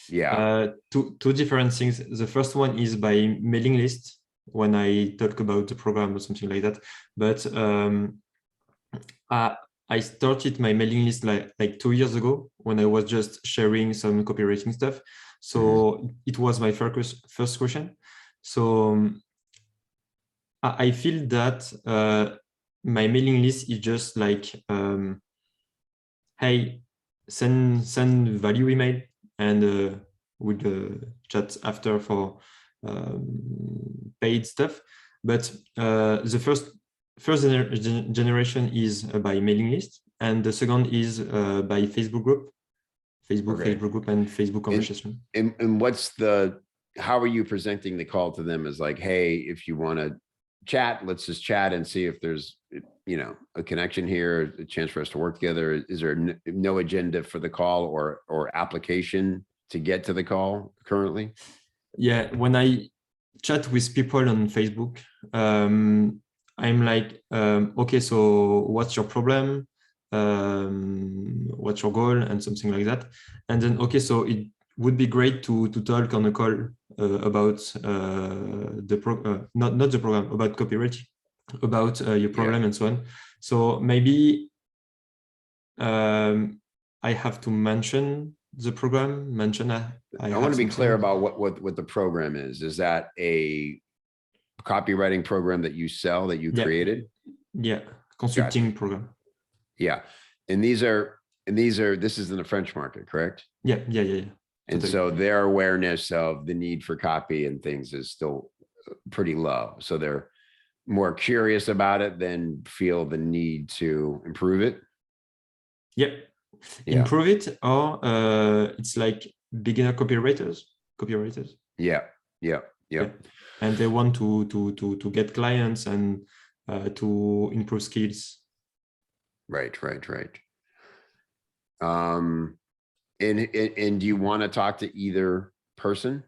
Yeah. Two different things. The first one is by mailing list, when I talk about the program or something like that. But I started my mailing list like 2 years ago when I was just sharing some copywriting stuff. So it was my first question. So I feel that my mailing list is just like, hey, send value email, and we'll chat after for paid stuff. But the first generation is by mailing list, and the second is by Facebook group, Facebook group, and Facebook conversation. And how are you presenting the call to them? As like, hey, if you want to chat, let's just chat and see if there's a connection here, a chance for us to work together. Is there no agenda for the call or application to get to the call currently? Yeah, when I chat with people on Facebook, I'm like, okay, so what's your problem? What's your goal, and something like that. And then, okay, so it would be great to talk on a call about not the program, about copyright, about your problem and so on. So maybe I have to mention the program, I want to be clear about what the program is. Is that a copywriting program that you sell, that you created? Yeah, consulting program. Yeah. And this is in the French market, correct? Yeah. And so their awareness of the need for copy and things is still pretty low. So they're more curious about it than feel the need to improve it. Yep. Improve it, or it's like beginner copywriters. Yeah. And they want to get clients and to improve skills. Right. And do you want to talk to either person?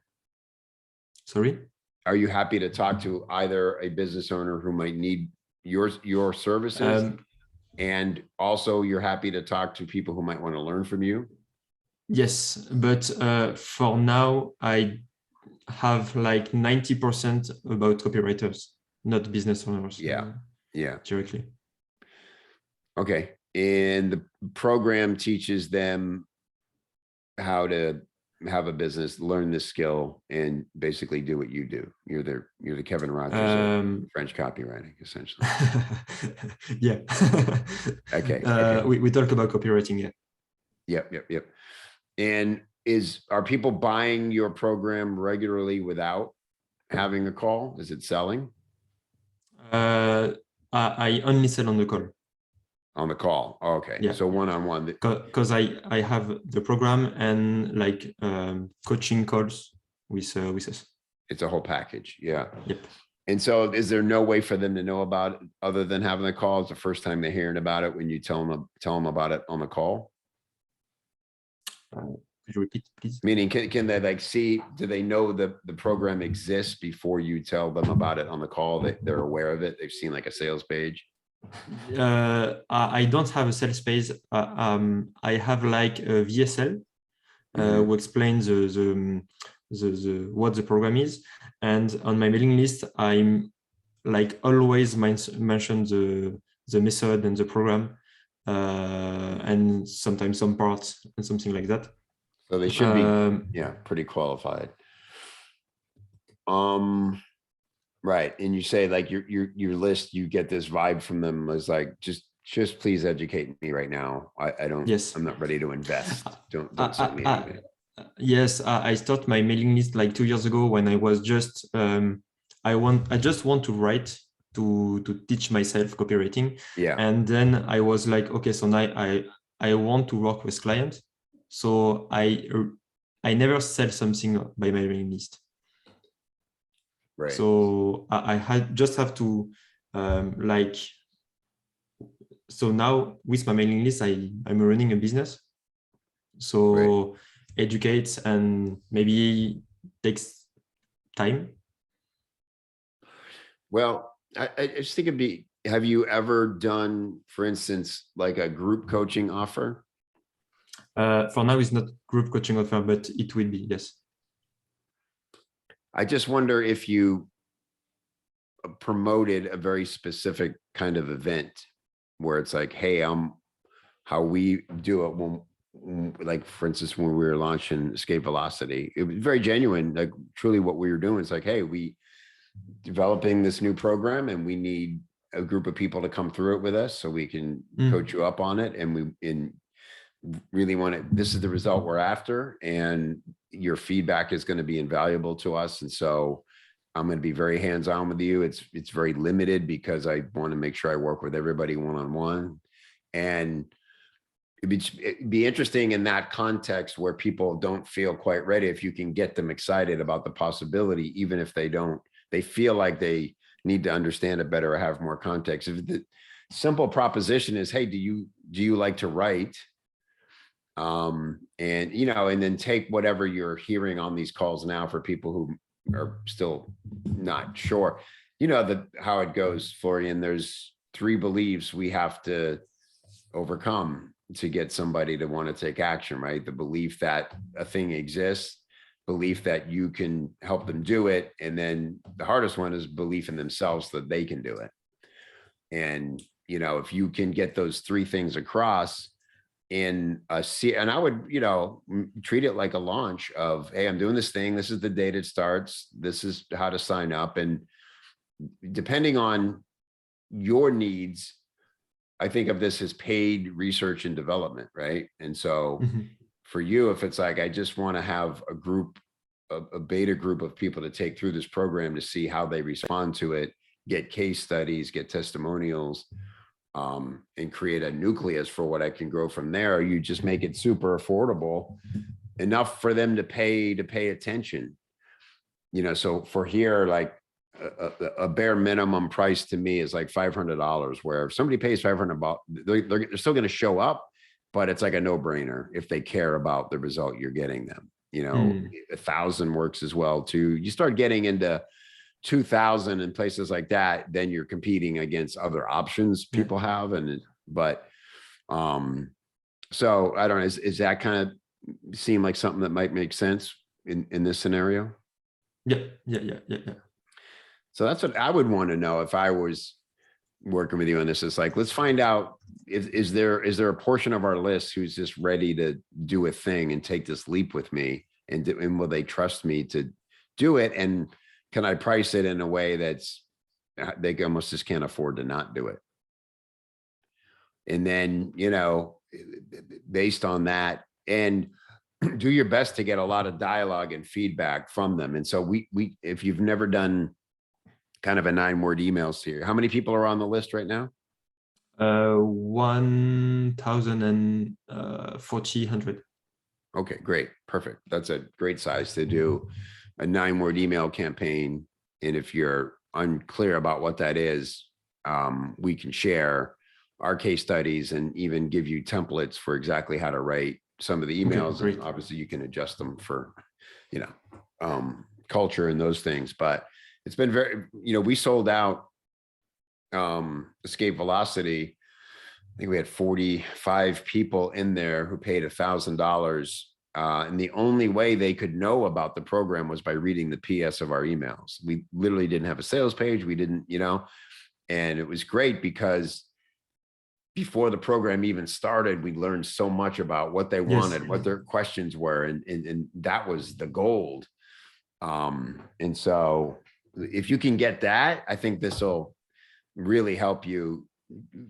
Sorry? Are you happy to talk to either a business owner who might need your services, and also you're happy to talk to people who might want to learn from you? Yes, but for now, I have like 90% about copywriters, not business owners. Yeah. Directly. Okay. And the program teaches them how to have a business, learn this skill, and basically do what you do. You're the Kevin Rogers of French copywriting, essentially. Yeah. Okay. We talk about copywriting. Yeah. Yep. And are people buying your program regularly without having a call? Is it selling? I only sell on the call. On the call. Oh, okay. Yeah. So one-on-one. Because I have the program and like coaching calls with us. It's a whole package. Yeah. Yep. And so is there no way for them to know about it other than having the call? It's the first time they're hearing about it when you tell them about it on the call? Could you repeat, please? Meaning, can they like see, do they know the program exists before you tell them about it on the call? They're aware of it? They've seen like a sales page? I don't have a sales page. I have like a VSL who explains what the program is. And on my mailing list, I'm like always mention the method and the program, and sometimes some parts and something like that. So they should be, pretty qualified. Right. And you say like your list, you get this vibe from them as like, just please educate me right now. I don't, Yes. I'm not ready to invest. Don't send me anything. Yes, I started my mailing list like 2 years ago when I was just, I just want to write, to teach myself copywriting. Yeah. And then I was like, okay, so now I want to work with clients. So I never sell something by my mailing list. Right. So I just have to so now with my mailing list, I'm running a business. So educate and maybe takes time. Well, I just think have you ever done, for instance, like a group coaching offer? For now, it's not group coaching offer, but it will be, yes. I just wonder if you promoted a very specific kind of event where it's like, hey, how we do it when, like, for instance, when we were launching Escape Velocity, it was very genuine, like truly what we were doing. It's like, hey, we developing this new program and we need a group of people to come through it with us so we can coach you up on it. And we really want it. This is the result we're after. And your feedback is going to be invaluable to us. And so I'm going to be very hands-on with you. It's very limited because I want to make sure I work with everybody one-on-one. And it'd be interesting in that context where people don't feel quite ready, if you can get them excited about the possibility, even if they feel like they need to understand it better or have more context. If the simple proposition is, hey, do you like to write? And then take whatever you're hearing on these calls now for people who are still not sure, how it goes, Florian. There's 3 beliefs we have to overcome to get somebody to want to take action, right? The belief that a thing exists, belief that you can help them do it. And then the hardest one is belief in themselves that they can do it. And, if you can get those 3 things across and I would, treat it like a launch of, hey, I'm doing this thing. This is the date it starts. This is how to sign up. And depending on your needs, I think of this as paid research and development, right? And so for you, if it's like, I just want to have a group, a beta group of people to take through this program to see how they respond to it, get case studies, get testimonials, and create a nucleus for what I can grow from there. You just make it super affordable enough for them to pay attention. So for here, like a bare minimum price to me is like $500, where if somebody pays $500, they're still going to show up, but it's like a no-brainer if they care about the result you're getting them. 1,000 works as well too. You start getting into 2,000 and places like that, then you're competing against other options people have. So I don't know, is that kind of seem like something that might make sense in this scenario? Yeah. So that's what I would want to know if I was working with you on this. It's like, let's find out, is there a portion of our list who's just ready to do a thing and take this leap with me, and will they trust me to do it? And can I price it in a way that's, they almost just can't afford to not do it? And then, based on that, and do your best to get a lot of dialogue and feedback from them. And so we if you've never done kind of a 9-word emails here, how many people are on the list right now? 1,400. Okay, great. Perfect. That's a great size to do a 9-word email campaign. And if you're unclear about what that is, we can share our case studies and even give you templates for exactly how to write some of the emails. Okay, and obviously you can adjust them for, culture and those things. But it's been very, we sold out Escape Velocity. I think we had 45 people in there who paid $1,000 And the only way they could know about the program was by reading the PS of our emails. We literally didn't have a sales page. We didn't, and it was great because before the program even started, we learned so much about what they wanted, what their questions were, and that was the gold. And so if you can get that, I think this will really help you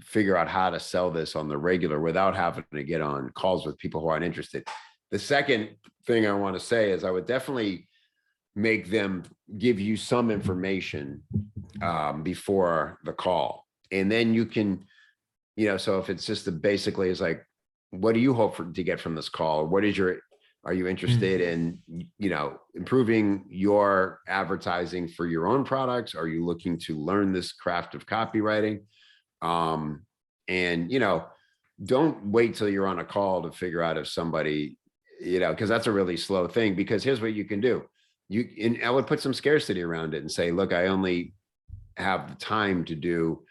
figure out how to sell this on the regular without having to get on calls with people who aren't interested. The second thing I want to say is I would definitely make them give you some information before the call. And then you can, so if it's just basically is like, what do you hope to get from this call? What is are you interested in, improving your advertising for your own products? Are you looking to learn this craft of copywriting? And, don't wait till you're on a call to figure out if somebody, because that's a really slow thing, because here's what you can do. I would put some scarcity around it and say, look, I only have the time to do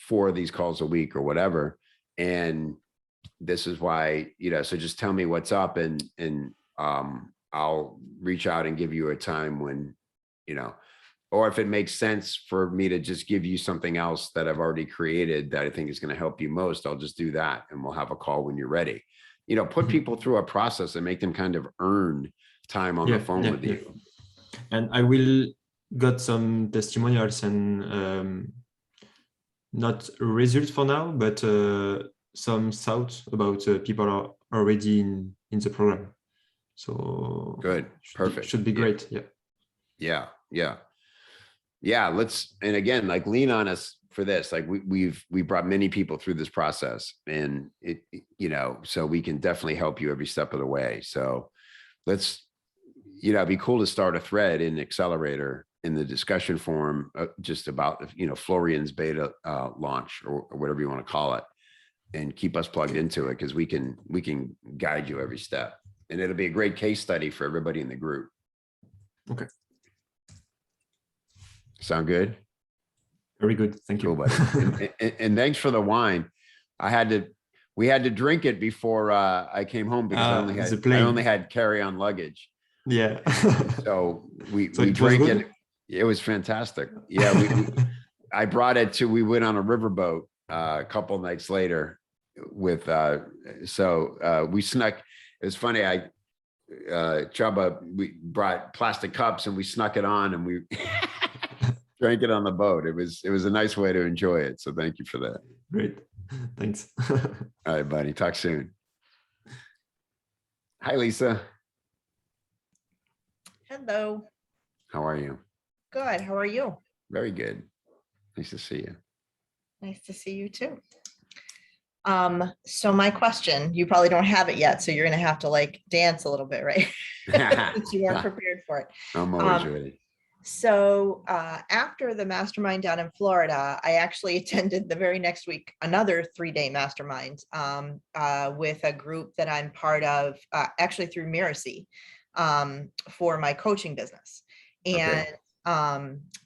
4 of these calls a week or whatever. And this is why, so just tell me what's up and I'll reach out and give you a time when, or if it makes sense for me to just give you something else that I've already created that I think is going to help you most, I'll just do that. And we'll have a call when you're ready. Put people through a process and make them kind of earn time on the phone with you. And I will got some testimonials and not results for now, but some thoughts about people are already in the program. So good, perfect. Should be great. Yeah. And again, like lean on us for this. Like we brought many people through this process, and it, so we can definitely help you every step of the way. So let's, it'd be cool to start a thread in Accelerator in the discussion forum, just about, Florian's beta launch or whatever you want to call it, and keep us plugged into it, because we can guide you every step, and it'll be a great case study for everybody in the group. Okay. Sound good? Very good. Thank you. Cool, buddy. and thanks for the wine. We had to drink it before I came home, because I only had carry-on luggage. Yeah. So we drank it. It was fantastic. Yeah. I brought it we went on a riverboat a couple nights later with, we snuck, it was funny. Chubba, we brought plastic cups and we snuck it on and we drank it on the boat. It was a nice way to enjoy it. So thank you for that. Great. Thanks. All right, buddy. Talk soon. Hi, Lisa. Hello. How are you? Good. How are you? Very good. Nice to see you. Nice to see you too. So my question, you probably don't have it yet, so you're going to have to dance a little bit, right? Since you weren't prepared for it. I'm always ready. So after the mastermind down in Florida, I actually attended the very next week another 3-day mastermind with a group that I'm part of, actually through Miracy, for my coaching business. And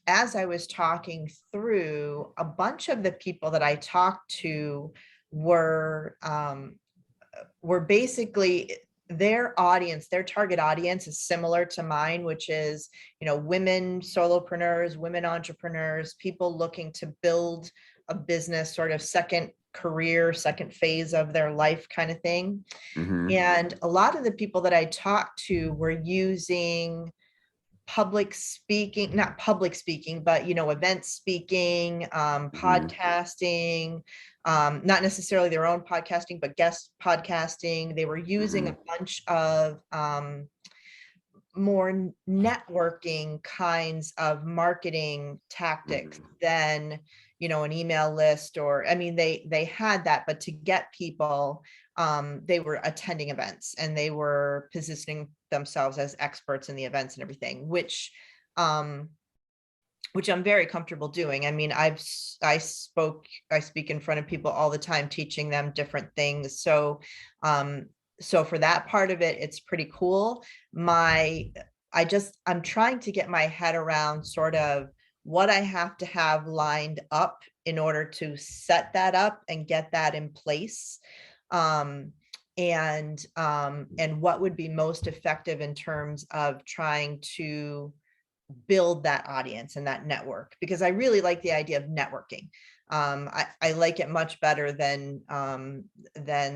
as I was talking through, a bunch of the people that I talked to were basically, their audience, their target audience is similar to mine, which is, women solopreneurs, women entrepreneurs, people looking to build a business, sort of second career, second phase of their life kind of thing. Mm-hmm. And a lot of the people that I talked to were using public speaking, not public speaking, but, event speaking, podcasting, not necessarily their own podcasting, but guest podcasting. They were using a bunch of more networking kinds of marketing tactics than, an email list, or, they had that, but to get people, they were attending events and they were positioning themselves as experts in the events and everything, which I'm very comfortable doing. I speak in front of people all the time, teaching them different things. So for that part of it, it's pretty cool. I'm trying to get my head around sort of what I have to have lined up in order to set that up and get that in place. and what would be most effective in terms of trying to build that audience and that network, because I really like the idea of networking. I like it much better than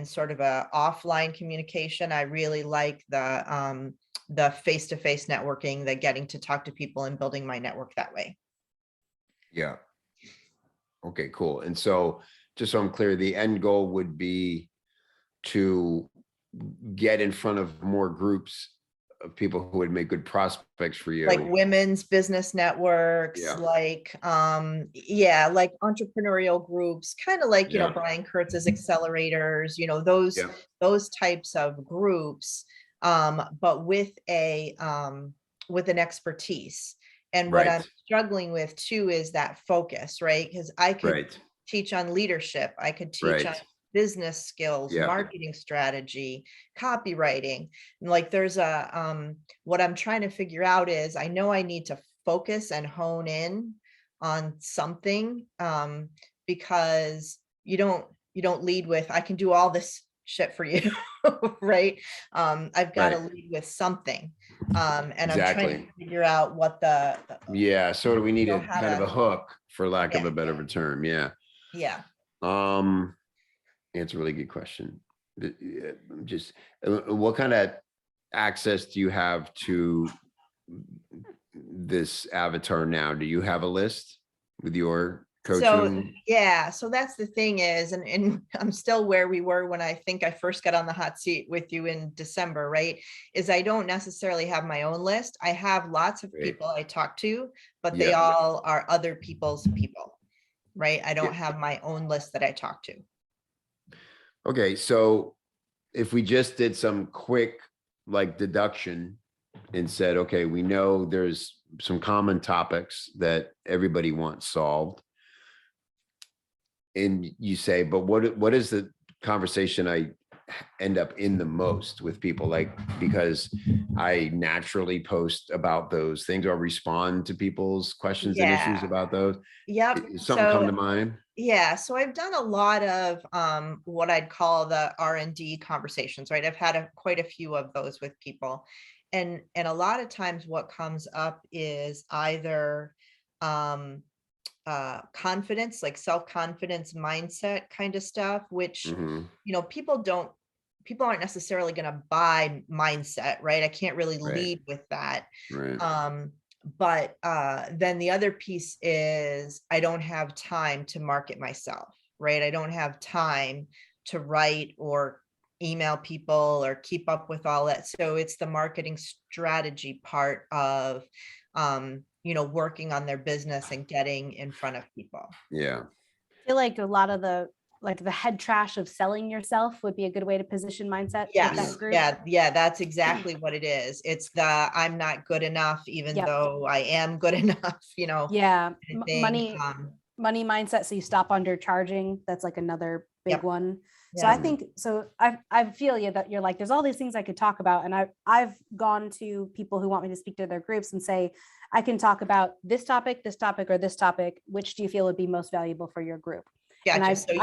sort of a offline communication. I really like the face-to-face networking, the getting to talk to people and building my network that way. Yeah. Okay, cool. And so just so I'm clear, the end goal would be to get in front of more groups of people who would make good prospects for you. Like women's business networks, Yeah. like like entrepreneurial groups, kind of like, you know, Brian Kurtz's accelerators, you know, those types of groups, but with an expertise. And what I'm struggling with too is that focus, right? Because I could teach on leadership, I could teach on business skills, marketing strategy, copywriting. And like there's what I'm trying to figure out is, I know I need to focus and hone in on something, because you don't lead with, I can do all this shit for you, right? I've got to lead with something. And I'm trying to figure out what so we need kind of a hook, for lack of a better term. Yeah. It's a really good question. Just what kind of access do you have to this avatar now? Do you have a list with your coaching? So that's the thing is, and I'm still where we were when I think I first got on the hot seat with you in December, right? Is I don't necessarily have my own list. I have lots of people I talk to, but they all are other people's people, right? I don't have my own list that I talk to. Okay, so if we just did some quick like deduction and said, okay, we know there's some common topics that everybody wants solved. And you say, but what is the conversation I end up in the most with people? Like, because I naturally post about those things or respond to people's questions and issues about those. Is something come to mind? Yeah, so I've done a lot of what I'd call the R&D conversations, right? I've had quite a few of those with people. And a lot of times what comes up is either confidence, like self-confidence mindset kind of stuff, which, you know, people aren't necessarily going to buy mindset, right? I can't really lead with that. But then the other piece is I don't have time to market myself, right? I don't have time to write or email people or keep up with all that. So it's the marketing strategy part of, you know, working on their business and getting in front of people. Yeah. I feel like a lot of the head trash of selling yourself would be a good way to position mindset. Yes. Yeah. That's exactly what it is. It's the, I'm not good enough, even though I am good enough, you know. Yeah. Money mindset. So you stop undercharging. That's like another big one. So I think, I feel you that you're like, there's all these things I could talk about. And I've gone to people who want me to speak to their groups and say, I can talk about this topic, or this topic. Which do you feel would be most valuable for your group? Gotcha. And so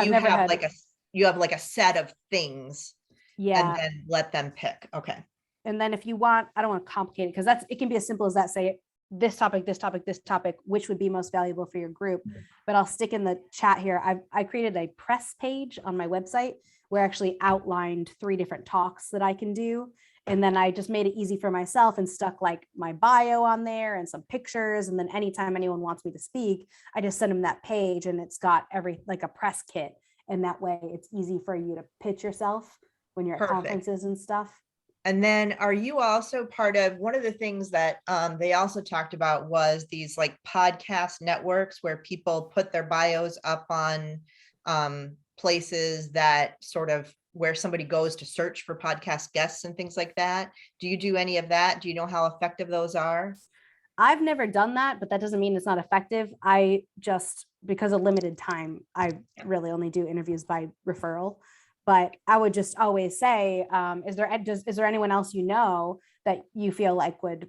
you have like a set of things, and then let them pick. Okay. And then if you want, I don't want to complicate it, because it can be as simple as that. Say this topic, which would be most valuable for your group. But I'll stick in the chat here. I created a press page on my website where I actually outlined 3 different talks that I can do. And then I just made it easy for myself and stuck like my bio on there and some pictures. And then anytime anyone wants me to speak, I just send them that page, and it's got like a press kit. And that way it's easy for you to pitch yourself when you're at conferences and stuff. And then are you also part of, one of the things that they also talked about was these like podcast networks where people put their bios up on places that sort of where somebody goes to search for podcast guests and things like that. Do you do any of that? Do you know how effective those are? I've never done that, but that doesn't mean it's not effective. I just, because of limited time, I really only do interviews by referral. But I would just always say, is there anyone else you know that you feel like would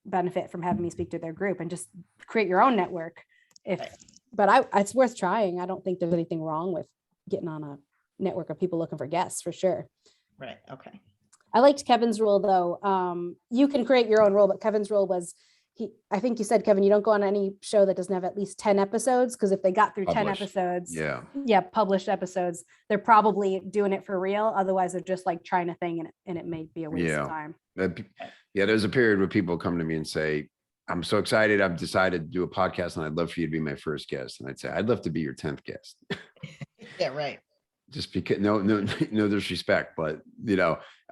benefit from having me speak to their group, and just create your own network? It's worth trying. I don't think there's anything wrong with getting on a network of people looking for guests, for sure. Right. Okay. I liked Kevin's rule though. You can create your own rule, but Kevin's rule was I think you said, Kevin, you don't go on any show that doesn't have at least 10 episodes. Cause if they got through 10 Published. episodes, Yeah. published episodes, they're probably doing it for real. Otherwise they're just like trying to thing and it may be a waste of time. Yeah. There's a period where people come to me and say, I'm so excited. I've decided to do a podcast and I'd love for you to be my first guest. And I'd say, I'd love to be your 10th guest. Yeah. Right. Just because no disrespect, but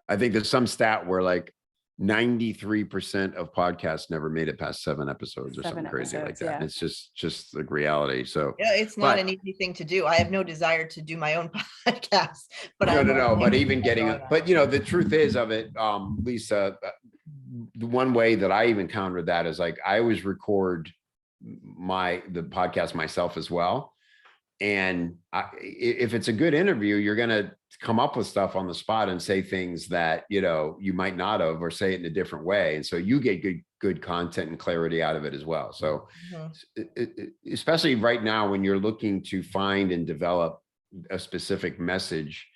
I think there's some stat where like 93% of podcasts never made it past 7 episodes or something crazy like that. Yeah. And it's just the reality. So Yeah, it's not an easy thing to do. I have no desire to do my own podcast, but no. But even getting it, but the truth is of it, Lisa, the one way that I even countered that is like, I always record the podcast myself as well. And if it's a good interview, you're going to come up with stuff on the spot and say things that, you might not have, or say it in a different way. And so you get good content and clarity out of it as well. So especially right now, when you're looking to find and develop a specific message,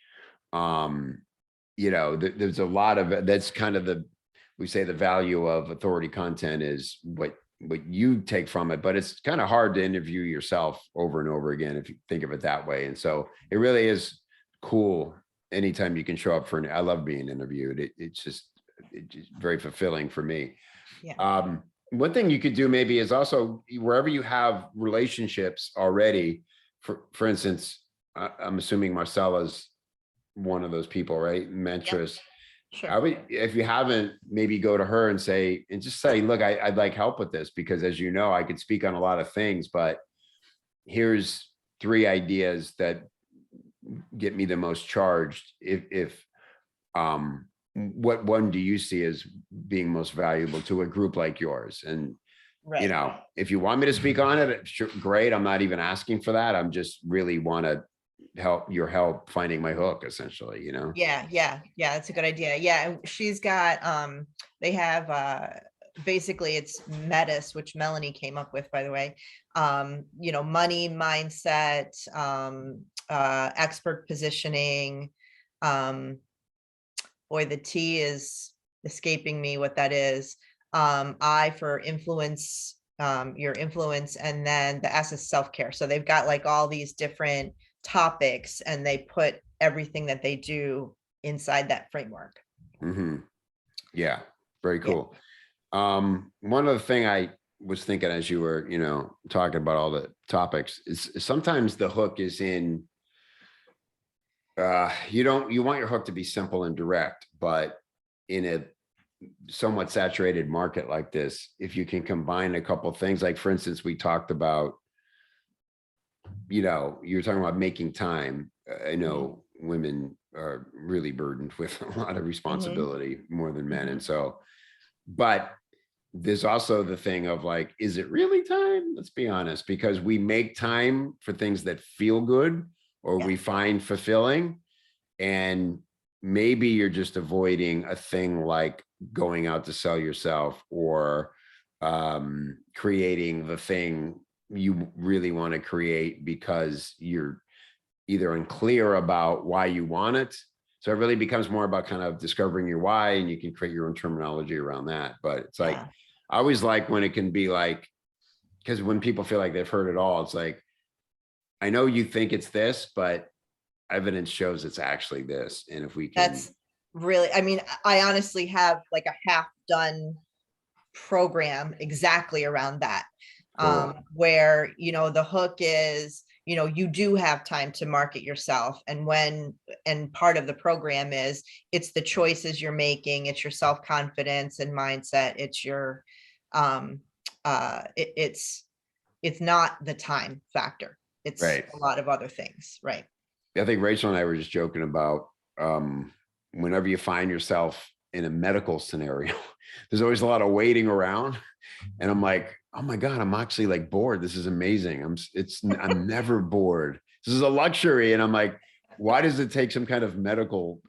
there's a lot of, that's kind of we say the value of authority content is what you take from it, but it's kind of hard to interview yourself over and over again, if you think of it that way. And so it really is cool anytime you can show up I love being interviewed. It's just very fulfilling for me. Yeah. One thing you could do maybe is also wherever you have relationships already, for instance, I'm assuming Marcella's one of those people, right? Mentors. Yep. Sure. I would, if you haven't, maybe go to her and just say, look, I'd like help with this, because as you know, I could speak on a lot of things, but here's 3 ideas that get me the most charged. What one do you see as being most valuable to a group like yours? And, Right. If you want me to speak on it, sure, great. I'm not even asking for that. I'm just really want to help finding my hook, essentially, Yeah. That's a good idea. Yeah. And she's got, they have, basically it's Metis, which Melanie came up with, by the way, money mindset, expert positioning. Boy, the T is escaping me what that is. I for influence, your influence, and then the S is self-care. So they've got like all these different topics and they put everything that they do inside that framework. Yeah, very cool. One other thing I was thinking as you were, talking about all the topics is sometimes the hook is in, you want your hook to be simple and direct, but in a somewhat saturated market like this, if you can combine a couple of things, like for instance, we talked about, you're talking about making time. I know women are really burdened with a lot of responsibility more than men. And so, but there's also the thing of like, is it really time? Let's be honest, because we make time for things that feel good or we find fulfilling. And maybe you're just avoiding a thing like going out to sell yourself or creating the thing you really want to create because you're either unclear about why you want it. So it really becomes more about kind of discovering your why, and you can create your own terminology around that. But it's like, I always like when it can be like, because when people feel like they've heard it all, it's like, I know you think it's this, but evidence shows it's actually this. And if we can. That's really, I honestly have like a half done program exactly around that. Where, the hook is, you do have time to market yourself. And part of the program is, it's the choices you're making, it's your self-confidence and mindset. It's your, it's not the time factor. It's a lot of other things. Right. I think Rachel and I were just joking about, whenever you find yourself in a medical scenario, there's always a lot of waiting around. And I'm like, oh my God, I'm actually like bored. This is amazing. I'm never bored. This is a luxury. And I'm like, why does it take some kind of medical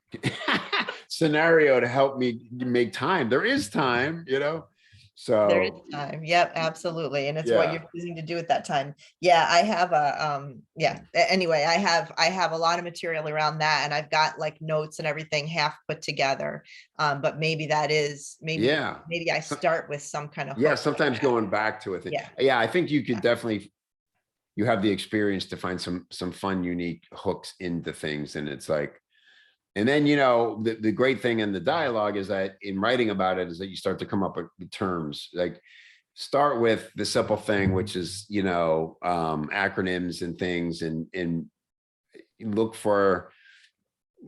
scenario to help me make time? There is time, There is So time. Yep, absolutely. And it's what yeah, you're choosing to do at that time. Yeah, I have anyway, I have a lot of material around that, and I've got like notes and everything half put together. But maybe that is yeah, maybe I start with some kind of yeah. hook like Sometimes that. going back to it. Yeah. Yeah, I think you could Yeah. definitely, you have the experience to find some fun, unique hooks into things. And it's like, and then, you know, the great thing in the dialogue is that in writing about it is that you start to come up with terms. Like start with the simple thing, which is, you know, acronyms and things, and look for,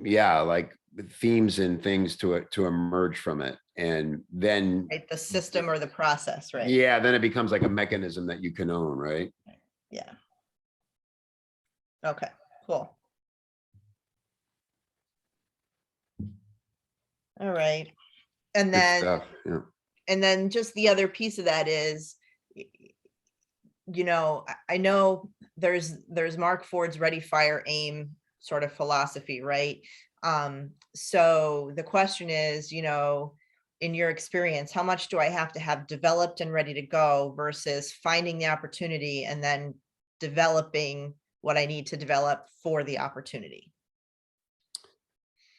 yeah, like themes and things to emerge from it. And then, Right, the system or the process, right? yeah, then it becomes like a mechanism that you can own, right? Yeah. Okay, cool. All right. And Good then, stuff. Yeah. and then just the other piece of that is, you know, I know there's Mark Ford's ready, fire, aim sort of philosophy, right? So the question is, you know, in your experience, how much do I have to have developed and ready to go versus finding the opportunity and then developing what I need to develop for the opportunity?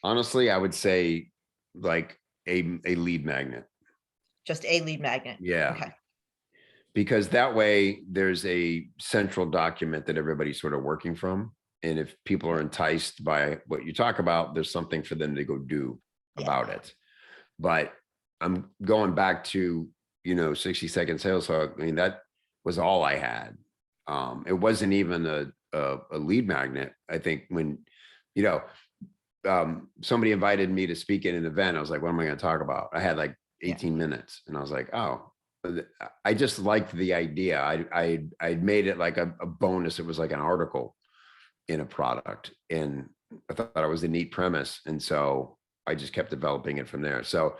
Honestly, I would say like a lead magnet. Just a lead magnet. Yeah. Okay. Because that way there's a central document that everybody's sort of working from. And if people are enticed by what you talk about, there's something for them to go do about it. But I'm going back to, you know, 60-second sales hook. I mean, that was all I had. It wasn't even a lead magnet. I think when, you know, somebody invited me to speak at an event, I was like, what am I going to talk about? I had like 18 minutes and I was like, oh, I just liked the idea. I'd made it like a bonus. It was like an article in a product, and I thought it was a neat premise. And so I just kept developing it from there. So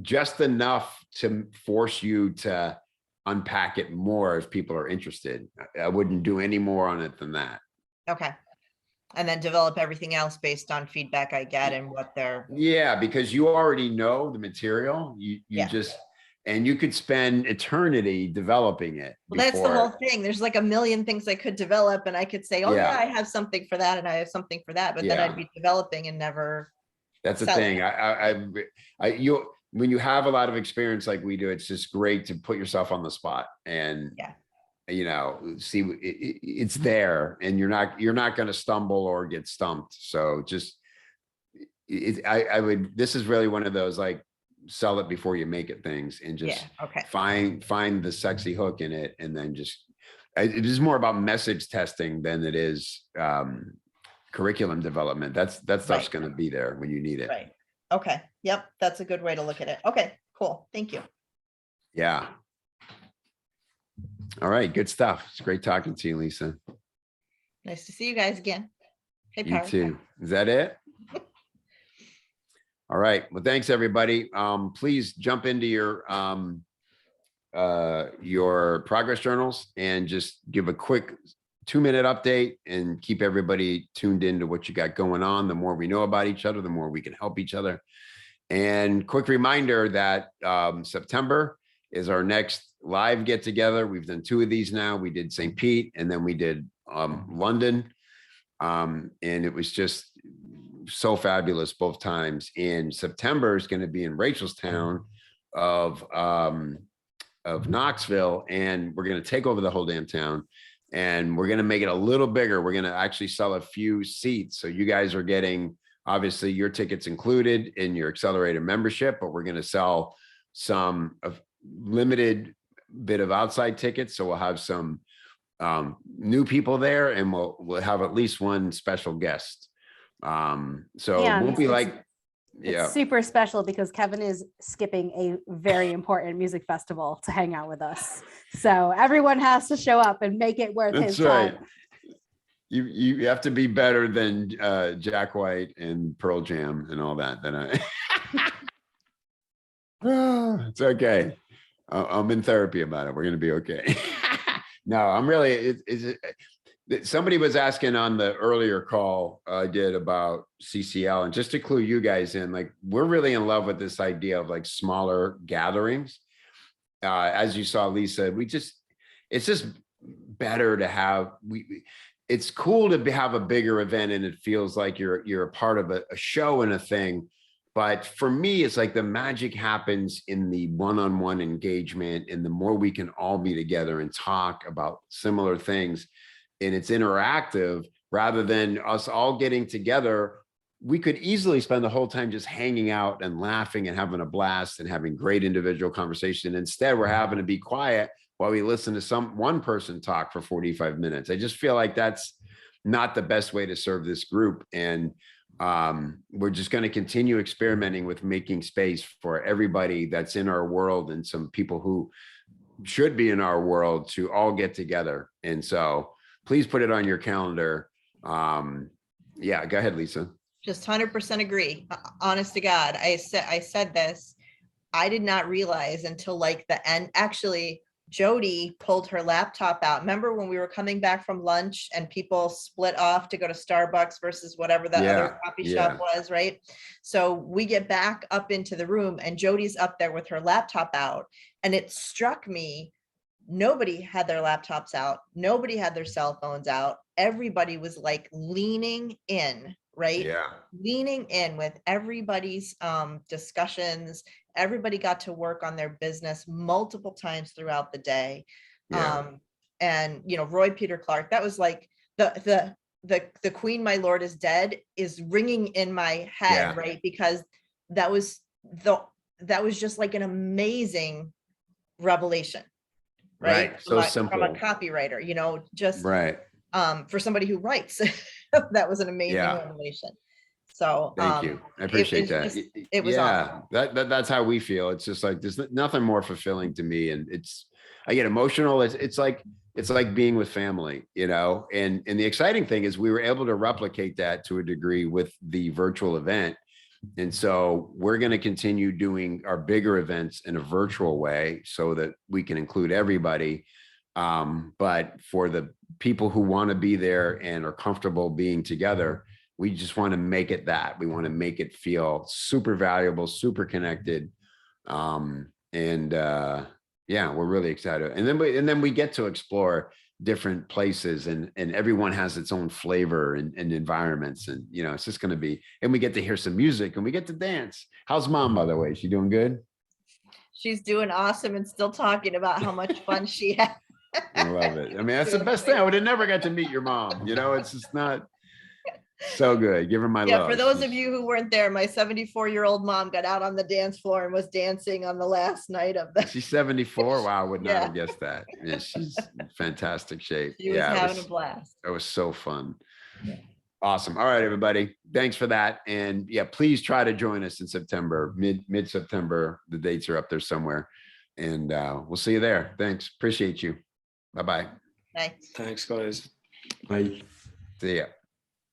just enough to force you to unpack it more if people are interested. I wouldn't do any more on it than that. Okay. And then develop everything else based on feedback I get and what they're. Yeah, because you already know the material. You Yeah. just, and you could spend eternity developing it. Well, that's the before- whole thing. There's like a million things I could develop, and I could say, oh Yeah. yeah, I have something for that and I have something for that, but then Yeah. I'd be developing and never. That's the sell thing. it. You, when you have a lot of experience like we do, it's just great to put yourself on the spot and, Yeah. you know, see it's there, and you're not going to stumble or get stumped. So just, I would, this is really one of those, like, sell it before you make it things, and just Yeah. Okay. find the sexy hook in it. And then just, it is more about message testing than it is, curriculum development. That stuff's Right. going to be there when you need it. Right. Okay. Yep. That's a good way to look at it. Okay, cool. Thank you. Yeah. All right. Good stuff. It's great talking to you, Lisa. Nice to see you guys again. Hey, You Power. too. Is that it? All right. Well, thanks everybody. Please jump into your progress journals and just give a quick 2-minute update and keep everybody tuned into what you got going on. The more we know about each other, the more we can help each other. And quick reminder that September is our next live get together. We've done 2 of these now. We did St. Pete, and then we did London. And it was just so fabulous both times. In September is going to be in Rachelstown of Knoxville, and we're going to take over the whole damn town, and we're going to make it a little bigger. We're going to actually sell a few seats. So you guys are getting, obviously, your tickets included in your accelerator membership, but we're going to sell some of limited bit of outside tickets. So we'll have some new people there, and we'll have at least one special guest. So Yeah, it won't be it's- like, It's yeah, super special because Kevin is skipping a very important music festival to hang out with us. So everyone has to show up and make it worth his that's right. time. You have to be better than Jack White and Pearl Jam and all that. Then it's okay. I'm in therapy about it. We're gonna be okay. No, I'm really. Somebody was asking on the earlier call I did about CCL, and just to clue you guys in, like, we're really in love with this idea of like smaller gatherings. as you saw, Lisa, it's just better to have, it's cool to have a bigger event and it feels like you're a part of a show and a thing. But for me, it's like the magic happens in the one-on-one engagement, and the more we can all be together and talk about similar things, and it's interactive rather than us all getting together. We could easily spend the whole time just hanging out and laughing and having a blast and having great individual conversation. Instead, we're having to be quiet while we listen to one person talk for 45 minutes. I just feel like that's not the best way to serve this group. And we're just going to continue experimenting with making space for everybody that's in our world and some people who should be in our world to all get together. And so please put it on your calendar. Yeah, go ahead, Lisa. Just 100% agree. Honest to God, I said this. I did not realize until like the end. Actually, Jody pulled her laptop out. Remember when we were coming back from lunch and people split off to go to Starbucks versus whatever the other coffee shop was, right? So we get back up into the room and Jody's up there with her laptop out. And it struck me, nobody had their laptops out. Nobody had their cell phones out. Everybody was like leaning in, right? Yeah. Leaning in with everybody's discussions. Everybody got to work on their business multiple times throughout the day. Yeah. And you know, Roy Peter Clark, that was like the Queen, My Lord is Dead is ringing in my head, right? Because that was just like an amazing revelation, right? So simple. From a copywriter, you know, just right. For somebody who writes, that was an amazing revelation. So thank you. I appreciate that. It was awesome. That's how we feel. It's just like, there's nothing more fulfilling to me. And I get emotional. It's like being with family, you know, and the exciting thing is we were able to replicate that to a degree with the virtual event. And so we're going to continue doing our bigger events in a virtual way so that we can include everybody. But for the people who want to be there and are comfortable being together, we just want to make it that. We want to make it feel super valuable, super connected. Yeah, we're really excited. And then we get to explore different places, and everyone has its own flavor and environments. And, you know, it's just going to be, and we get to hear some music and we get to dance. How's mom, by the way? Is she doing good? She's doing awesome and still talking about how much fun she had. I love it. I mean, that's the best thing. I would have never got to meet your mom. You know, it's just not. So good. Give her my love. For those of you who weren't there, my 74-year-old mom got out on the dance floor and was dancing on the last night of the. She's 74. Wow, I would not have guessed that. Yeah, she's in fantastic shape. She was having a blast. It was so fun. Yeah. Awesome. All right, everybody. Thanks for that. And yeah, please try to join us in September, mid-September. The dates are up there somewhere. And we'll see you there. Thanks. Appreciate you. Bye-bye. Bye. Thanks, guys. Bye. See ya.